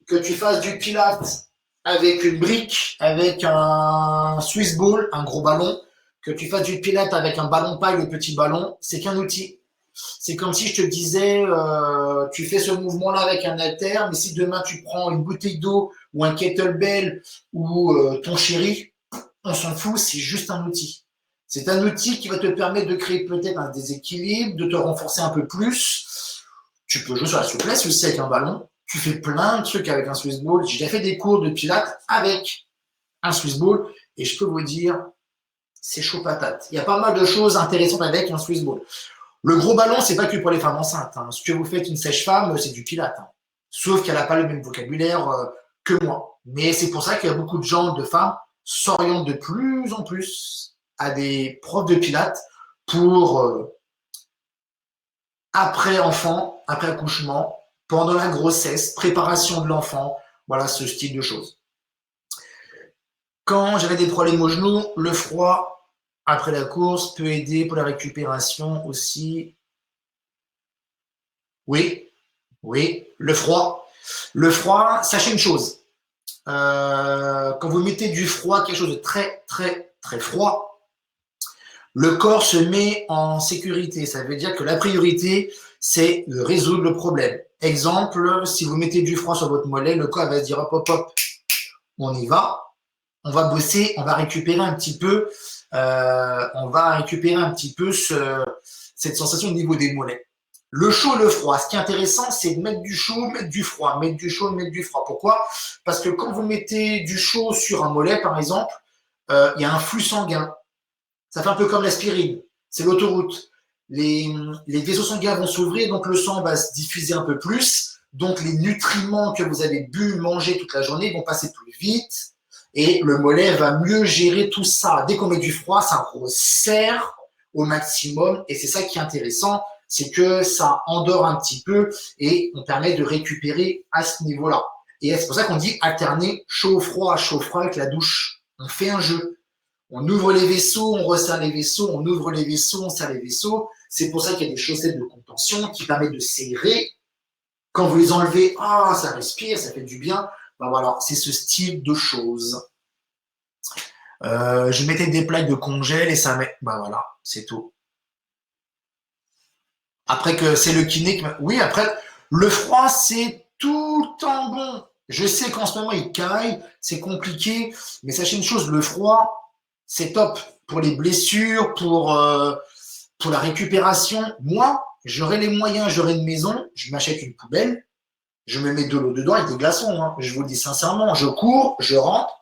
que tu fasses du pilate avec une brique, avec un Swiss ball, un gros ballon, que tu fasses du pilate avec un ballon paille, le petit ballon, c'est qu'un outil. C'est comme si je te disais, tu fais ce mouvement-là avec un halter, mais si demain tu prends une bouteille d'eau ou un kettlebell ou ton chéri, on s'en fout, c'est juste un outil. C'est un outil qui va te permettre de créer peut-être un déséquilibre, de te renforcer un peu plus. Tu peux jouer sur la souplesse aussi avec un ballon. Tu fais plein de trucs avec un Swiss ball. J'ai déjà fait des cours de pilates avec un Swiss ball et je peux vous dire, c'est chaud patate. Il y a pas mal de choses intéressantes avec un Swiss ball. Le gros ballon, c'est pas que pour les femmes enceintes. Hein. Ce que vous faites une sèche-femme, c'est du pilate. Hein. Sauf qu'elle n'a pas le même vocabulaire que moi. Mais c'est pour ça qu'il y a beaucoup de gens, de femmes, s'orientent de plus en plus à des profs de pilates pour après enfant, après accouchement, pendant la grossesse, préparation de l'enfant, voilà ce style de choses. Quand j'avais des problèmes au genou, le froid après la course peut aider pour la récupération aussi. Oui, le froid. Le froid, sachez une chose. Quand vous mettez du froid, quelque chose de très froid, le corps se met en sécurité. Ça veut dire que la priorité, c'est de résoudre le problème. Exemple, si vous mettez du froid sur votre mollet, le corps va se dire hop, on y va. On va bosser, on va récupérer un petit peu, cette sensation au niveau des mollets. Le chaud et le froid. Ce qui est intéressant, c'est de mettre du chaud, mettre du froid, mettre du chaud, mettre du froid. Pourquoi? Parce que quand vous mettez du chaud sur un mollet, par exemple, il y a un flux sanguin. Ça fait un peu comme l'aspirine. C'est l'autoroute. Les vaisseaux sanguins vont s'ouvrir, donc le sang va se diffuser un peu plus. Donc, les nutriments que vous avez bu, mangé toute la journée vont passer plus vite et le mollet va mieux gérer tout ça. Dès qu'on met du froid, ça resserre au maximum et c'est ça qui est intéressant, c'est que ça endort un petit peu et on permet de récupérer à ce niveau-là. Et c'est pour ça qu'on dit alterner chaud-froid avec la douche. On fait un jeu. On ouvre les vaisseaux, on resserre les vaisseaux, on ouvre les vaisseaux, on serre les vaisseaux. C'est pour ça qu'il y a des chaussettes de contention qui permettent de serrer. Quand vous les enlevez, ça respire, ça fait du bien. Ben voilà, c'est ce style de choses. Je mettais des plaques de congèle et ça met. Ben voilà, c'est tout. Après que c'est le kiné. Oui, après, le froid, c'est tout le temps bon. Je sais qu'en ce moment, il caille, c'est compliqué, mais sachez une chose, le froid, c'est top pour les blessures, pour la récupération. Moi, j'aurai les moyens, j'aurai une maison, je m'achète une poubelle, je me mets de l'eau dedans avec des glaçons. Hein. Je vous le dis sincèrement, je cours, je rentre,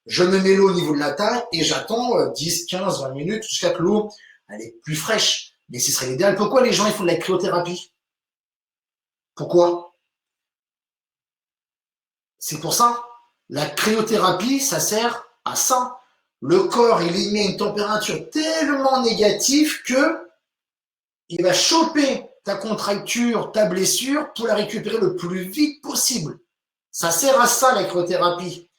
je me mets l'eau au niveau de la taille et j'attends 10, 15, 20 minutes jusqu'à que l'eau elle est plus fraîche. Mais ce serait l'idéal. Pourquoi les gens ils font de la cryothérapie? Pourquoi? C'est pour ça. La cryothérapie, ça sert à ça. Le corps, il y met une température tellement négative que il va choper ta contracture, ta blessure pour la récupérer le plus vite possible. Ça sert à ça, la cryothérapie.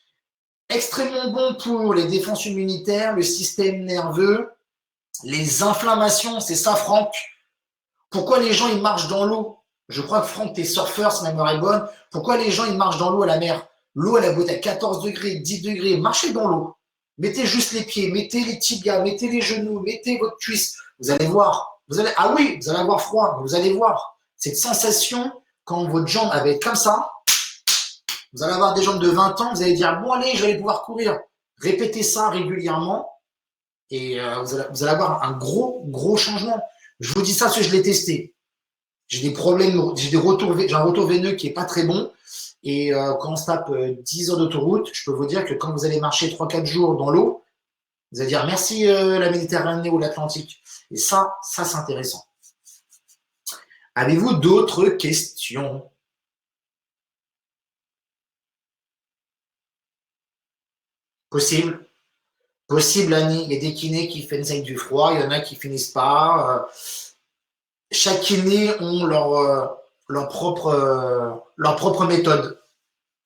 Extrêmement bon pour les défenses immunitaires, le système nerveux, les inflammations, c'est ça, Franck. Pourquoi les gens, ils marchent dans l'eau? Je crois que Franck, t'es surfeur, si ma mémoire est bonne. Pourquoi les gens, ils marchent dans l'eau à la mer? L'eau, elle a beau être à 14 degrés, 10 degrés. Marchez dans l'eau. Mettez juste les pieds, mettez les tibias, mettez les genoux, mettez votre cuisse. Vous allez voir. Ah oui, vous allez avoir froid, mais vous allez voir. Cette sensation, quand votre jambe va être comme ça, vous allez avoir des jambes de 20 ans, vous allez dire, bon allez, je vais aller pouvoir courir. Répétez ça régulièrement et vous allez avoir un gros changement. Je vous dis ça parce que je l'ai testé. J'ai des problèmes, j'ai un retour veineux qui est pas très bon. Et quand on se tape 10 heures d'autoroute, je peux vous dire que quand vous allez marcher 3-4 jours dans l'eau, vous allez dire merci la Méditerranée ou l'Atlantique. Et ça c'est intéressant. Avez-vous d'autres questions? Possible. Possible, Annie. Il y a des kinés qui finissent avec du froid, il y en a qui finissent pas. Chaque kiné ont leur propre méthode.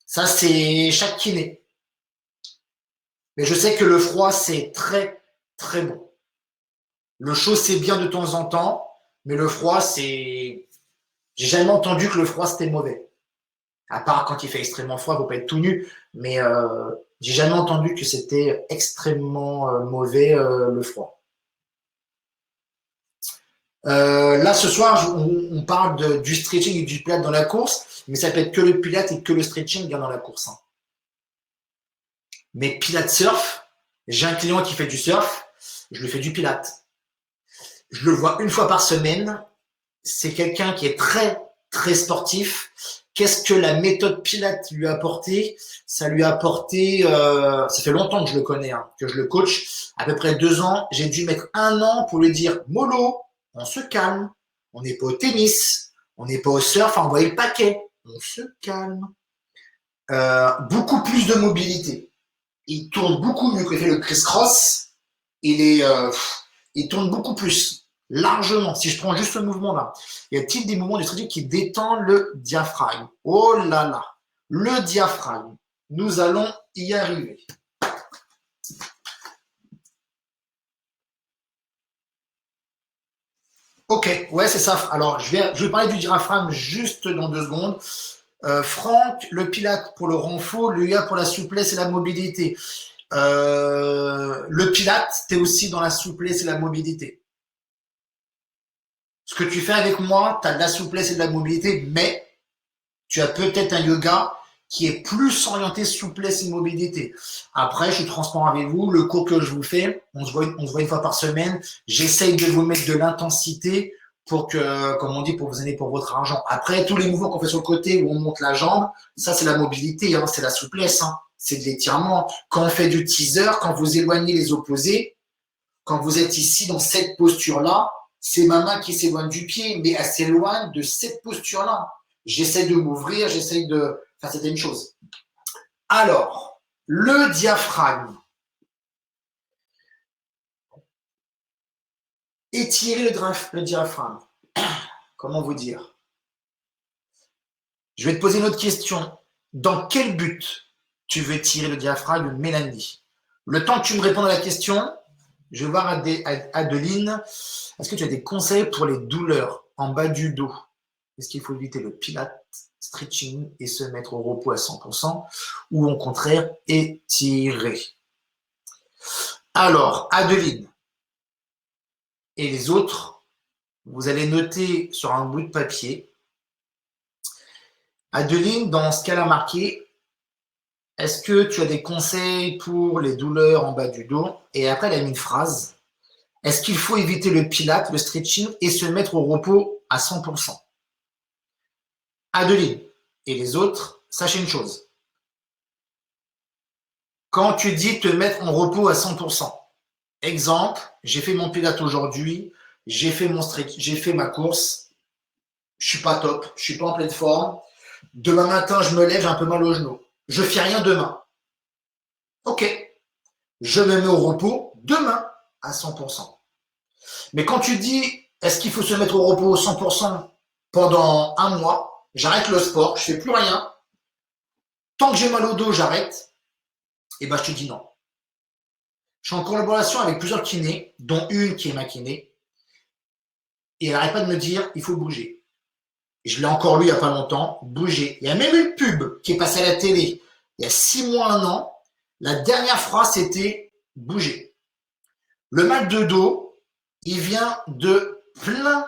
Ça, c'est chaque kiné. Mais je sais que le froid, c'est très, très bon. Le chaud, c'est bien de temps en temps, mais le froid, c'est... J'ai jamais entendu que le froid, c'était mauvais. À part quand il fait extrêmement froid, il ne faut pas être tout nu, mais j'ai jamais entendu que c'était extrêmement mauvais le froid. Là, ce soir, on parle du stretching et du pilates dans la course, mais ça peut être que le pilates et que le stretching bien dans la course. Hein. Mais pilates surf, j'ai un client qui fait du surf, je lui fais du pilates. Je le vois une fois par semaine. C'est quelqu'un qui est très, très sportif. Qu'est-ce que la méthode Pilates lui a apporté? Ça lui a apporté, ça fait longtemps que je le connais, hein, que je le coach, à peu près 2 ans. J'ai dû mettre 1 an pour lui dire, mollo, on se calme, on n'est pas au tennis, on n'est pas au surf à envoyer le paquet, on se calme. Beaucoup plus de mobilité. Il tourne beaucoup mieux qu'il fait le criss-cross. Il tourne beaucoup plus, largement. Si je prends juste ce mouvement-là, il y a-t-il des mouvements du stretching qui détendent le diaphragme? Oh là là, le diaphragme. Nous allons y arriver. Ok, ouais, c'est ça. Alors, je vais parler du diaphragme juste dans 2 secondes. Franck, le pilate pour le renfort, le yoga pour la souplesse et la mobilité. Le pilate, tu es aussi dans la souplesse et la mobilité. Ce que tu fais avec moi, tu as de la souplesse et de la mobilité, mais tu as peut-être un yoga qui est plus orienté souplesse et mobilité. Après, je suis transparent avec vous, le cours que je vous fais, on se voit une fois par semaine, j'essaye de vous mettre de l'intensité pour que, comme on dit, pour vous aider pour votre argent. Après, tous les mouvements qu'on fait sur le côté où on monte la jambe, ça c'est la mobilité, hein, c'est la souplesse, hein, c'est de l'étirement. Quand on fait du teaser, quand vous éloignez les opposés, quand vous êtes ici dans cette posture-là, c'est ma main qui s'éloigne du pied, mais elle s'éloigne de cette posture-là. j'essaie de m'ouvrir, j'essaie de faire certaines choses. Alors, le diaphragme. Étirer le diaphragme. Comment vous dire? Je vais te poser une autre question. Dans quel but tu veux tirer le diaphragme, Mélanie? Le temps que tu me réponds à la question, je vais voir Adeline. Est-ce que tu as des conseils pour les douleurs en bas du dos? Est-ce qu'il faut éviter le pilate, stretching et se mettre au repos à 100% ou au contraire étirer? Alors, Adeline et les autres, vous allez noter sur un bout de papier. Adeline, dans ce qu'elle a marqué, est-ce que tu as des conseils pour les douleurs en bas du dos? Et après, elle a mis une phrase. Est-ce qu'il faut éviter le pilate, le stretching et se mettre au repos à 100%? Adeline et les autres, sachez une chose. Quand tu dis te mettre en repos à 100%, exemple, j'ai fait mon pilate aujourd'hui, j'ai fait mon stretch, j'ai fait ma course, je suis pas top, je suis pas en pleine forme. Demain matin, je me lève, j'ai un peu mal au genou. Je fais rien demain. Ok, je me mets au repos demain à 100%. Mais quand tu dis, est-ce qu'il faut se mettre au repos 100% pendant un mois, j'arrête le sport, je fais plus rien. Tant que j'ai mal au dos, j'arrête. Et ben, je te dis non. Je suis en collaboration avec plusieurs kinés, dont une qui est ma kiné. Et elle n'arrête pas de me dire, il faut bouger. Et je l'ai encore lu il n'y a pas longtemps, bouger. Il y a même une pub qui est passée à la télé il y a 6 mois, 1 an. La dernière phrase, c'était bouger. Le mal de dos, il vient de plein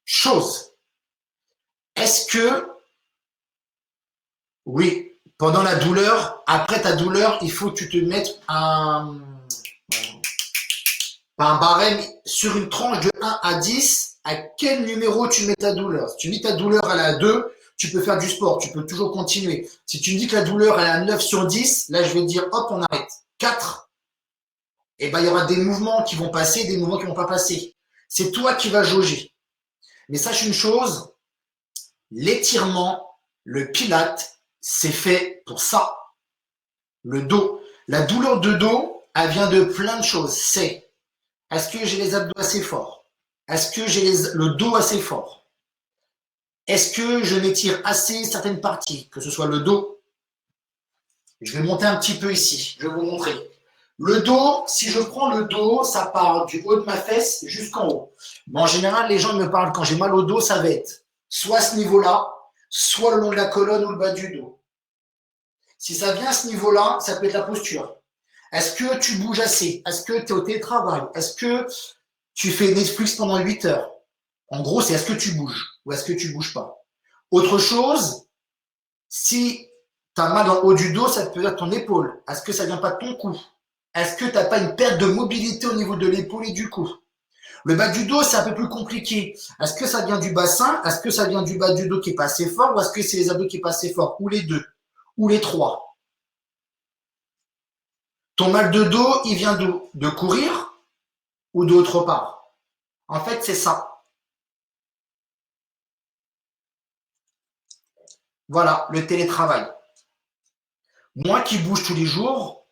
choses. Est-ce que, oui, pendant la douleur, après ta douleur, il faut que tu te mettes un barème sur une tranche de 1 à 10, à quel numéro tu mets ta douleur? Si tu mets ta douleur à la 2, tu peux faire du sport, tu peux toujours continuer. Si tu me dis que la douleur elle est à 9 sur 10, là je vais te dire hop, on arrête. 4, et ben il y aura des mouvements qui vont passer, des mouvements qui vont pas passer. C'est toi qui vas jauger. Mais sache une chose, l'étirement, le pilate, c'est fait pour ça. Le dos. La douleur de dos, elle vient de plein de choses. C'est, est-ce que j'ai les abdos assez forts? Est-ce que j'ai le dos assez fort? Est-ce que je m'étire assez certaines parties, que ce soit le dos? Je vais monter un petit peu ici, je vais vous montrer. Le dos, si je prends le dos, ça part du haut de ma fesse jusqu'en haut. Mais en général, les gens me parlent, quand j'ai mal au dos, ça va être soit à ce niveau-là, soit le long de la colonne ou le bas du dos. Si ça vient à ce niveau-là, ça peut être la posture. Est-ce que tu bouges assez? Est-ce que tu es au télétravail? Est-ce que tu fais Netflix pendant 8 heures? En gros, c'est est-ce que tu bouges ou est-ce que tu bouges pas? Autre chose, si tu as mal en haut du dos, ça peut être ton épaule. Est-ce que ça vient pas de ton cou? Est-ce que tu n'as pas une perte de mobilité au niveau de l'épaule et du cou? Le bas du dos, c'est un peu plus compliqué. Est-ce que ça vient du bassin? Est-ce que ça vient du bas du dos qui est pas assez fort? Ou est-ce que c'est les abdos qui est pas assez fort? Ou les deux? Ou les trois? Ton mal de dos, il vient d'où? De courir ou d'autre part? En fait, c'est ça. Voilà, le télétravail. Moi qui bouge tous les jours,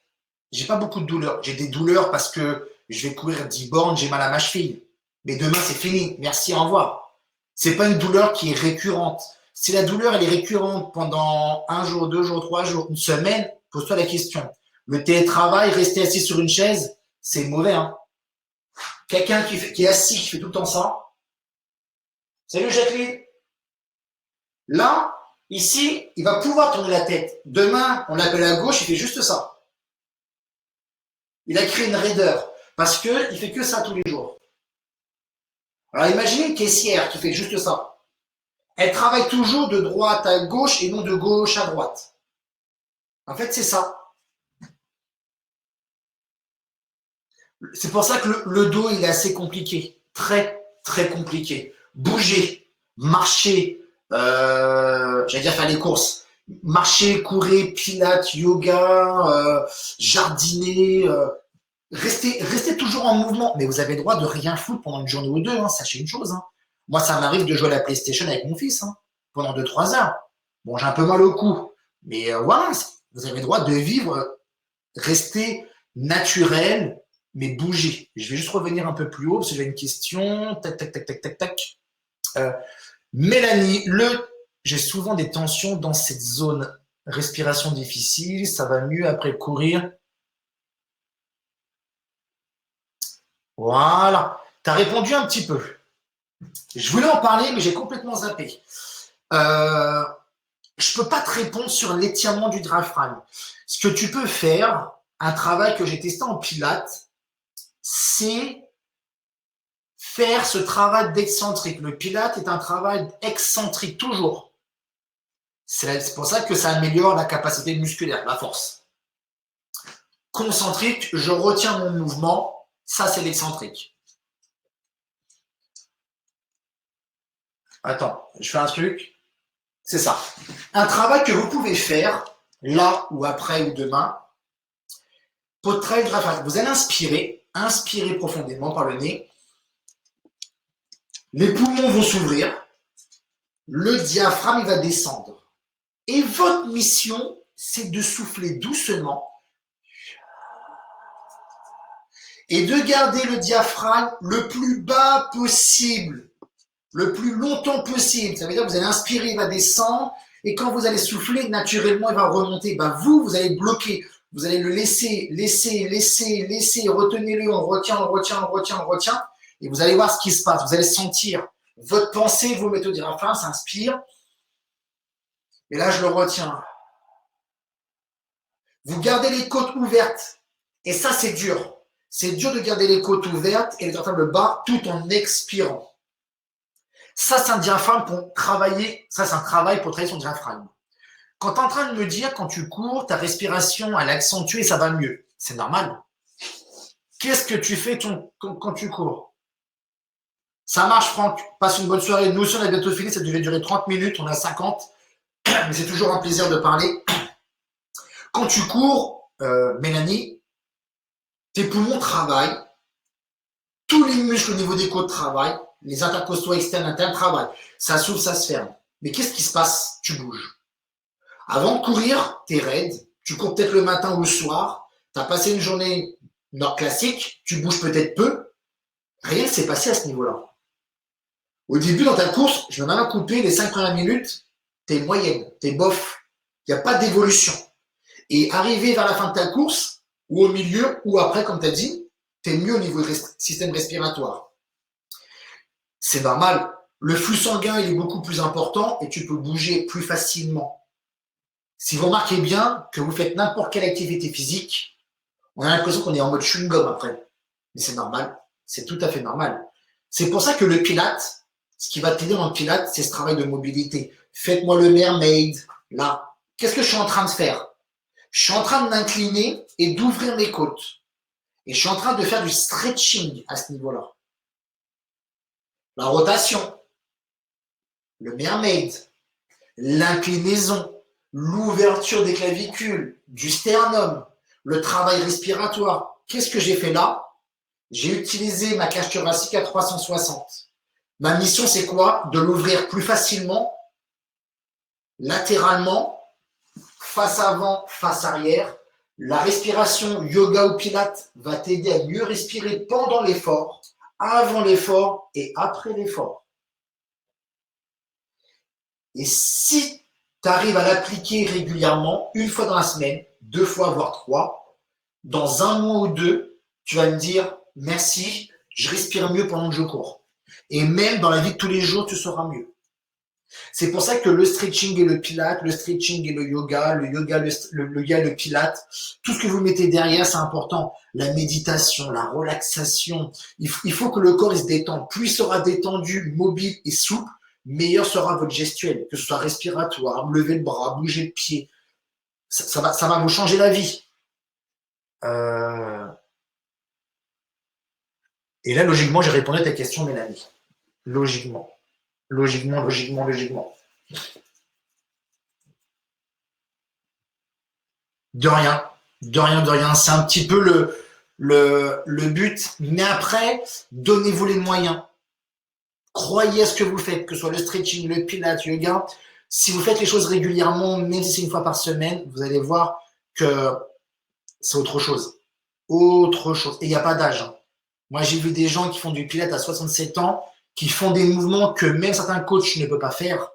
j'ai pas beaucoup de douleurs. J'ai des douleurs parce que je vais courir 10 bornes, j'ai mal à ma cheville. Mais demain, c'est fini. Merci, au revoir. C'est pas une douleur qui est récurrente. Si la douleur, elle est récurrente pendant 1 jour, 2 jours, 3 jours, une semaine, pose-toi la question. Le télétravail, rester assis sur une chaise, c'est mauvais, hein. Quelqu'un qui est assis, qui fait tout le temps ça. Salut Jacqueline. Là, ici, il va pouvoir tourner la tête. Demain, on l'appelle à gauche, il fait juste ça. Il a créé une raideur parce qu'il fait que ça tous les jours. Alors imaginez une caissière qui fait juste ça. Elle travaille toujours de droite à gauche et non de gauche à droite. En fait, c'est ça. C'est pour ça que le dos, il est assez compliqué. Très, très compliqué. Bouger, marcher, j'allais dire faire les courses. Marcher, courir, pilates, yoga, jardiner, restez toujours en mouvement. Mais vous avez le droit de rien foutre pendant une journée ou deux, hein, sachez une chose. Hein. Moi, ça m'arrive de jouer à la PlayStation avec mon fils pendant 2-3 heures. Bon, j'ai un peu mal au cou, mais voilà, vous avez le droit de vivre, rester naturel, mais bouger. Je vais juste revenir un peu plus haut parce que j'ai une question. Tac, tac, tac, tac, tac, tac. Mélanie, j'ai souvent des tensions dans cette zone. Respiration difficile, ça va mieux après courir. Voilà. Tu as répondu un petit peu. Je voulais en parler, mais j'ai complètement zappé. Je ne peux pas te répondre sur l'étirement du diaphragme. Ce que tu peux faire, un travail que j'ai testé en pilates, c'est faire ce travail d'excentrique. Le pilates est un travail excentrique, toujours. C'est pour ça que ça améliore la capacité musculaire, la force. Concentrique, je retiens mon mouvement, ça c'est l'excentrique. Attends, je fais un truc. C'est ça. Un travail que vous pouvez faire, là ou après ou demain, pour travailler le diaphragme. Vous allez inspirer profondément par le nez. Les poumons vont s'ouvrir. Le diaphragme il va descendre. Et votre mission, c'est de souffler doucement et de garder le diaphragme le plus bas possible, le plus longtemps possible. Ça veut dire que vous allez inspirer, il va descendre, et quand vous allez souffler, naturellement, il va remonter. Vous allez bloquer. Vous allez le laisser, retenez-le, on retient, et vous allez voir ce qui se passe. Vous allez sentir votre pensée, vous mettez au diaphragme, ça inspire, et là, je le retiens. Vous gardez les côtes ouvertes, et ça, c'est dur. C'est dur de garder les côtes ouvertes et le diaphragme bas tout en expirant. Ça, c'est un diaphragme pour travailler. Ça, c'est un travail pour travailler son diaphragme. Quand tu es en train de me dire, quand tu cours, ta respiration, elle est accentuée, ça va mieux. C'est normal. Qu'est-ce que tu fais quand tu cours? Ça marche, Franck. Passe une bonne soirée. Nous aussi, on a bientôt fini. Ça devait durer 30 minutes. On a 50. Mais c'est toujours un plaisir de parler. Quand tu cours, Mélanie, tes poumons travaillent, tous les muscles au niveau des côtes travaillent, les intercostaux externes, internes travaillent. Ça s'ouvre, ça se ferme. Mais qu'est-ce qui se passe? Tu bouges. Avant de courir, tu es raide, tu cours peut-être le matin ou le soir, tu as passé une journée nord classique, tu bouges peut-être peu, rien ne s'est passé à ce niveau-là. Au début, dans ta course, je vais même couper les 5 premières minutes, tu es moyenne, tu es bof, il n'y a pas d'évolution. Et arrivé vers la fin de ta course, ou au milieu, ou après, comme tu as dit, tu es mieux au niveau du système respiratoire. C'est normal. Le flux sanguin, il est beaucoup plus important et tu peux bouger plus facilement. Si vous remarquez bien que vous faites n'importe quelle activité physique, on a l'impression qu'on est en mode chewing-gum après. Mais c'est normal. C'est tout à fait normal. C'est pour ça que le pilate, ce qui va t'aider dans le pilate, c'est ce travail de mobilité. Faites-moi le mermaid, là. Qu'est-ce que je suis en train de faire? Je suis en train de m'incliner et d'ouvrir mes côtes. Et je suis en train de faire du stretching à ce niveau-là. La rotation, le mermaid, l'inclinaison, l'ouverture des clavicules, du sternum, le travail respiratoire. Qu'est-ce que j'ai fait là? J'ai utilisé ma cage thoracique à 360. Ma mission, c'est quoi? De l'ouvrir plus facilement, latéralement, face avant, face arrière. La respiration yoga ou pilates va t'aider à mieux respirer pendant l'effort, avant l'effort et après l'effort. Et si tu arrives à l'appliquer régulièrement, une fois dans la semaine, 2 fois, voire 3, dans 1 mois ou 2, tu vas me dire merci, je respire mieux pendant que je cours. Et même dans la vie de tous les jours, tu seras mieux. C'est pour ça que le stretching et le pilate, le stretching et le yoga, le pilate, tout ce que vous mettez derrière, c'est important. La méditation, la relaxation. Il faut que le corps il se détende. Plus il sera détendu, mobile et souple, meilleur sera votre gestuelle, que ce soit respiratoire, lever le bras, bouger le pied. Ça va vous changer la vie. Et là, logiquement, j'ai répondu à ta question, Mélanie. Logiquement. De rien. C'est un petit peu le but. Mais après, donnez-vous les moyens. Croyez à ce que vous faites, que ce soit le stretching, le pilates, le yoga. Si vous faites les choses régulièrement, même si c'est une fois par semaine, vous allez voir que c'est autre chose. Autre chose. Et il n'y a pas d'âge. Hein. Moi, j'ai vu des gens qui font du pilates à 67 ans, qui font des mouvements que même certains coachs ne peuvent pas faire.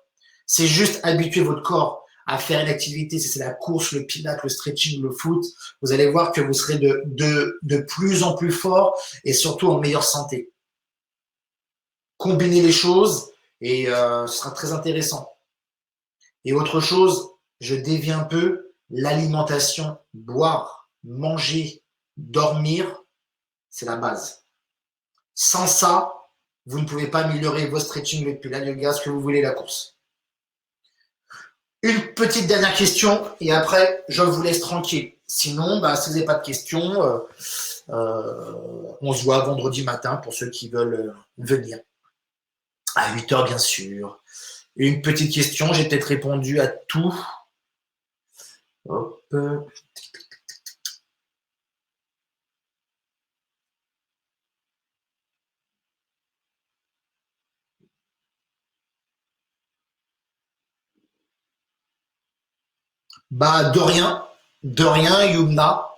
C'est juste habituer votre corps à faire une activité. Si c'est la course, le pilates, le stretching, le foot, vous allez voir que vous serez de plus en plus fort et surtout en meilleure santé. Combiner les choses et ce sera très intéressant. Et autre chose, je dévie un peu, l'alimentation, boire, manger, dormir, c'est la base. Sans ça, vous ne pouvez pas améliorer vos stretching, le pilates, le yoga, ce que vous voulez, la course. Une petite dernière question et après, je vous laisse tranquille. Sinon, si vous n'avez pas de questions, on se voit vendredi matin pour ceux qui veulent venir. À 8 heures, bien sûr. Une petite question, j'ai peut-être répondu à tout. Hop. De rien, Yumna.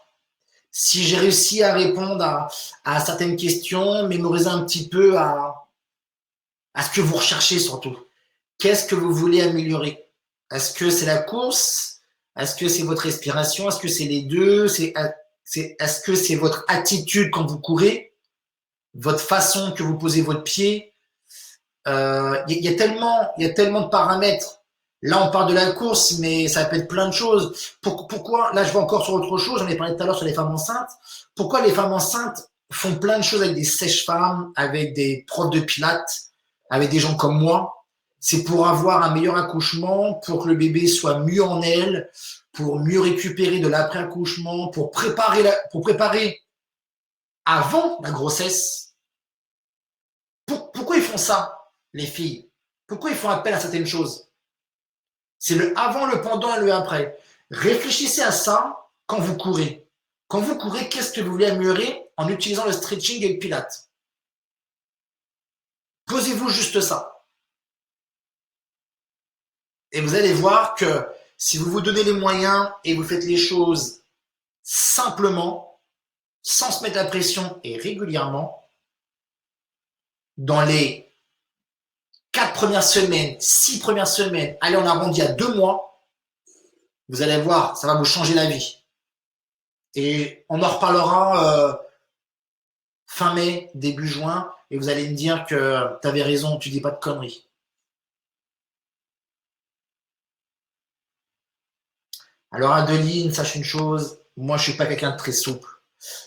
Si j'ai réussi à répondre à certaines questions, mémoriser un petit peu à ce que vous recherchez surtout. Qu'est-ce que vous voulez améliorer? Est-ce que c'est la course? Est-ce que c'est votre respiration? Est-ce que c'est les deux? Est-ce que c'est votre attitude quand vous courez? Votre façon que vous posez votre pied? Y a tellement de paramètres. Là, on parle de la course, mais ça peut être plein de choses. Pourquoi, là, je vais encore sur autre chose, j'en ai parlé tout à l'heure sur les femmes enceintes. Pourquoi les femmes enceintes font plein de choses avec des sèches-femmes, avec des profs de pilates, avec des gens comme moi? C'est pour avoir un meilleur accouchement, pour que le bébé soit mieux en elle, pour mieux récupérer de l'après-accouchement, pour préparer avant la grossesse. Pourquoi ils font ça, les filles? Pourquoi ils font appel à certaines choses? C'est le avant, le pendant et le après. Réfléchissez à ça quand vous courez. Quand vous courez, qu'est-ce que vous voulez améliorer en utilisant le stretching et le pilates? Posez-vous juste ça. Et vous allez voir que si vous vous donnez les moyens et vous faites les choses simplement, sans se mettre la pression et régulièrement, dans les 4 premières semaines, 6 premières semaines, allez, on arrondit à 2 mois, vous allez voir, ça va vous changer la vie. Et on en reparlera fin mai, début juin, et vous allez me dire que tu avais raison, tu dis pas de conneries. Alors Adeline, sache une chose, moi je suis pas quelqu'un de très souple.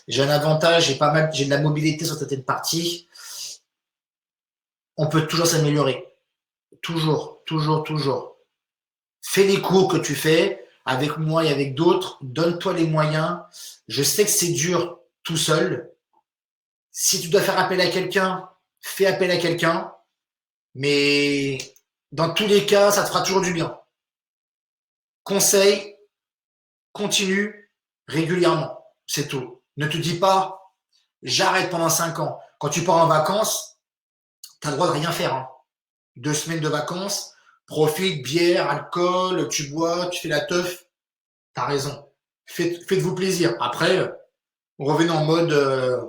J'ai un avantage, j'ai de la mobilité sur certaines parties. On peut toujours s'améliorer. Toujours, toujours, toujours. Fais les cours que tu fais avec moi et avec d'autres, donne-toi les moyens. Je sais que c'est dur tout seul. Si tu dois faire appel à quelqu'un, fais appel à quelqu'un. Mais dans tous les cas, ça te fera toujours du bien. Conseil, continue régulièrement. C'est tout. Ne te dis pas, j'arrête pendant 5 ans. Quand tu pars en vacances, tu as le droit de rien faire. Hein. 2 semaines de vacances, profite, bière, alcool, tu bois, tu fais la teuf. T'as raison. Faites-vous plaisir. Après, revenez en mode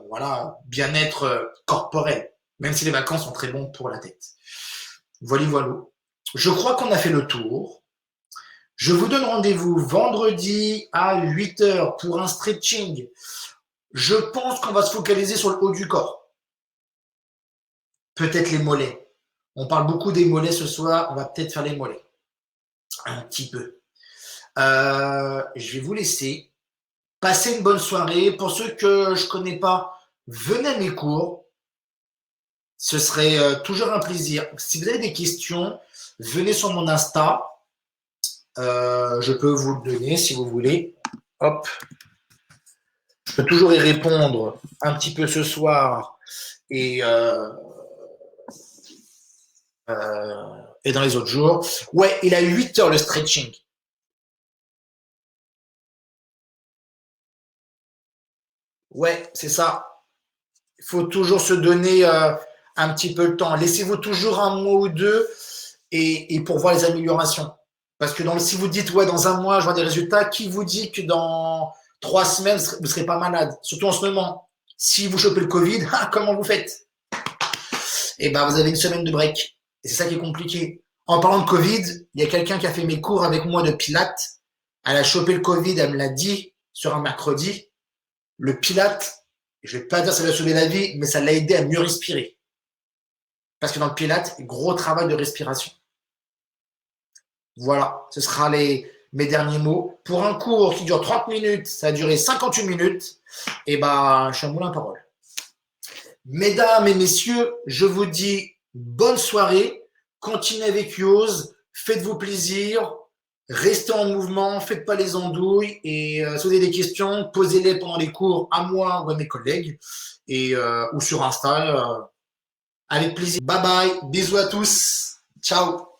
voilà, bien-être corporel. Même si les vacances sont très bons pour la tête. Voilà, voilà. Je crois qu'on a fait le tour. Je vous donne rendez-vous vendredi à 8 heures pour un stretching. Je pense qu'on va se focaliser sur le haut du corps. Peut-être les mollets. On parle beaucoup des mollets ce soir. On va peut-être faire les mollets. Un petit peu. Je vais vous laisser. Passez une bonne soirée. Pour ceux que je connais pas, venez à mes cours. Ce serait toujours un plaisir. Si vous avez des questions, venez sur mon Insta. Je peux vous le donner si vous voulez. Hop. Je peux toujours y répondre un petit peu ce soir et dans les autres jours. Ouais, il a 8 heures le stretching. Ouais, c'est ça. Il faut toujours se donner un petit peu le temps. Laissez-vous toujours un mois ou deux et pour voir les améliorations. Parce que si vous dites, ouais, dans un mois, je vois des résultats, qui vous dit que dans 3 semaines, vous ne serez pas malade? Surtout en ce moment. Si vous chopez le Covid, comment vous faites? Eh ben, vous avez une semaine de break. Et c'est ça qui est compliqué. En parlant de Covid, il y a quelqu'un qui a fait mes cours avec moi de pilates. Elle a chopé le Covid, elle me l'a dit sur un mercredi. Le pilates, je vais pas dire que ça lui a sauvé la vie, mais ça l'a aidé à mieux respirer. Parce que dans le pilates, gros travail de respiration. Voilà, ce sera mes derniers mots. Pour un cours qui dure 30 minutes, ça a duré 58 minutes, et ben, je suis un moulin à parole. Mesdames et messieurs, je vous dis bonne soirée, continuez avec Yoz, faites-vous plaisir, restez en mouvement, faites pas les andouilles, et si vous avez des questions, posez-les pendant les cours à moi ou à mes collègues, ou sur Insta, avec plaisir. Bye bye, bisous à tous, ciao.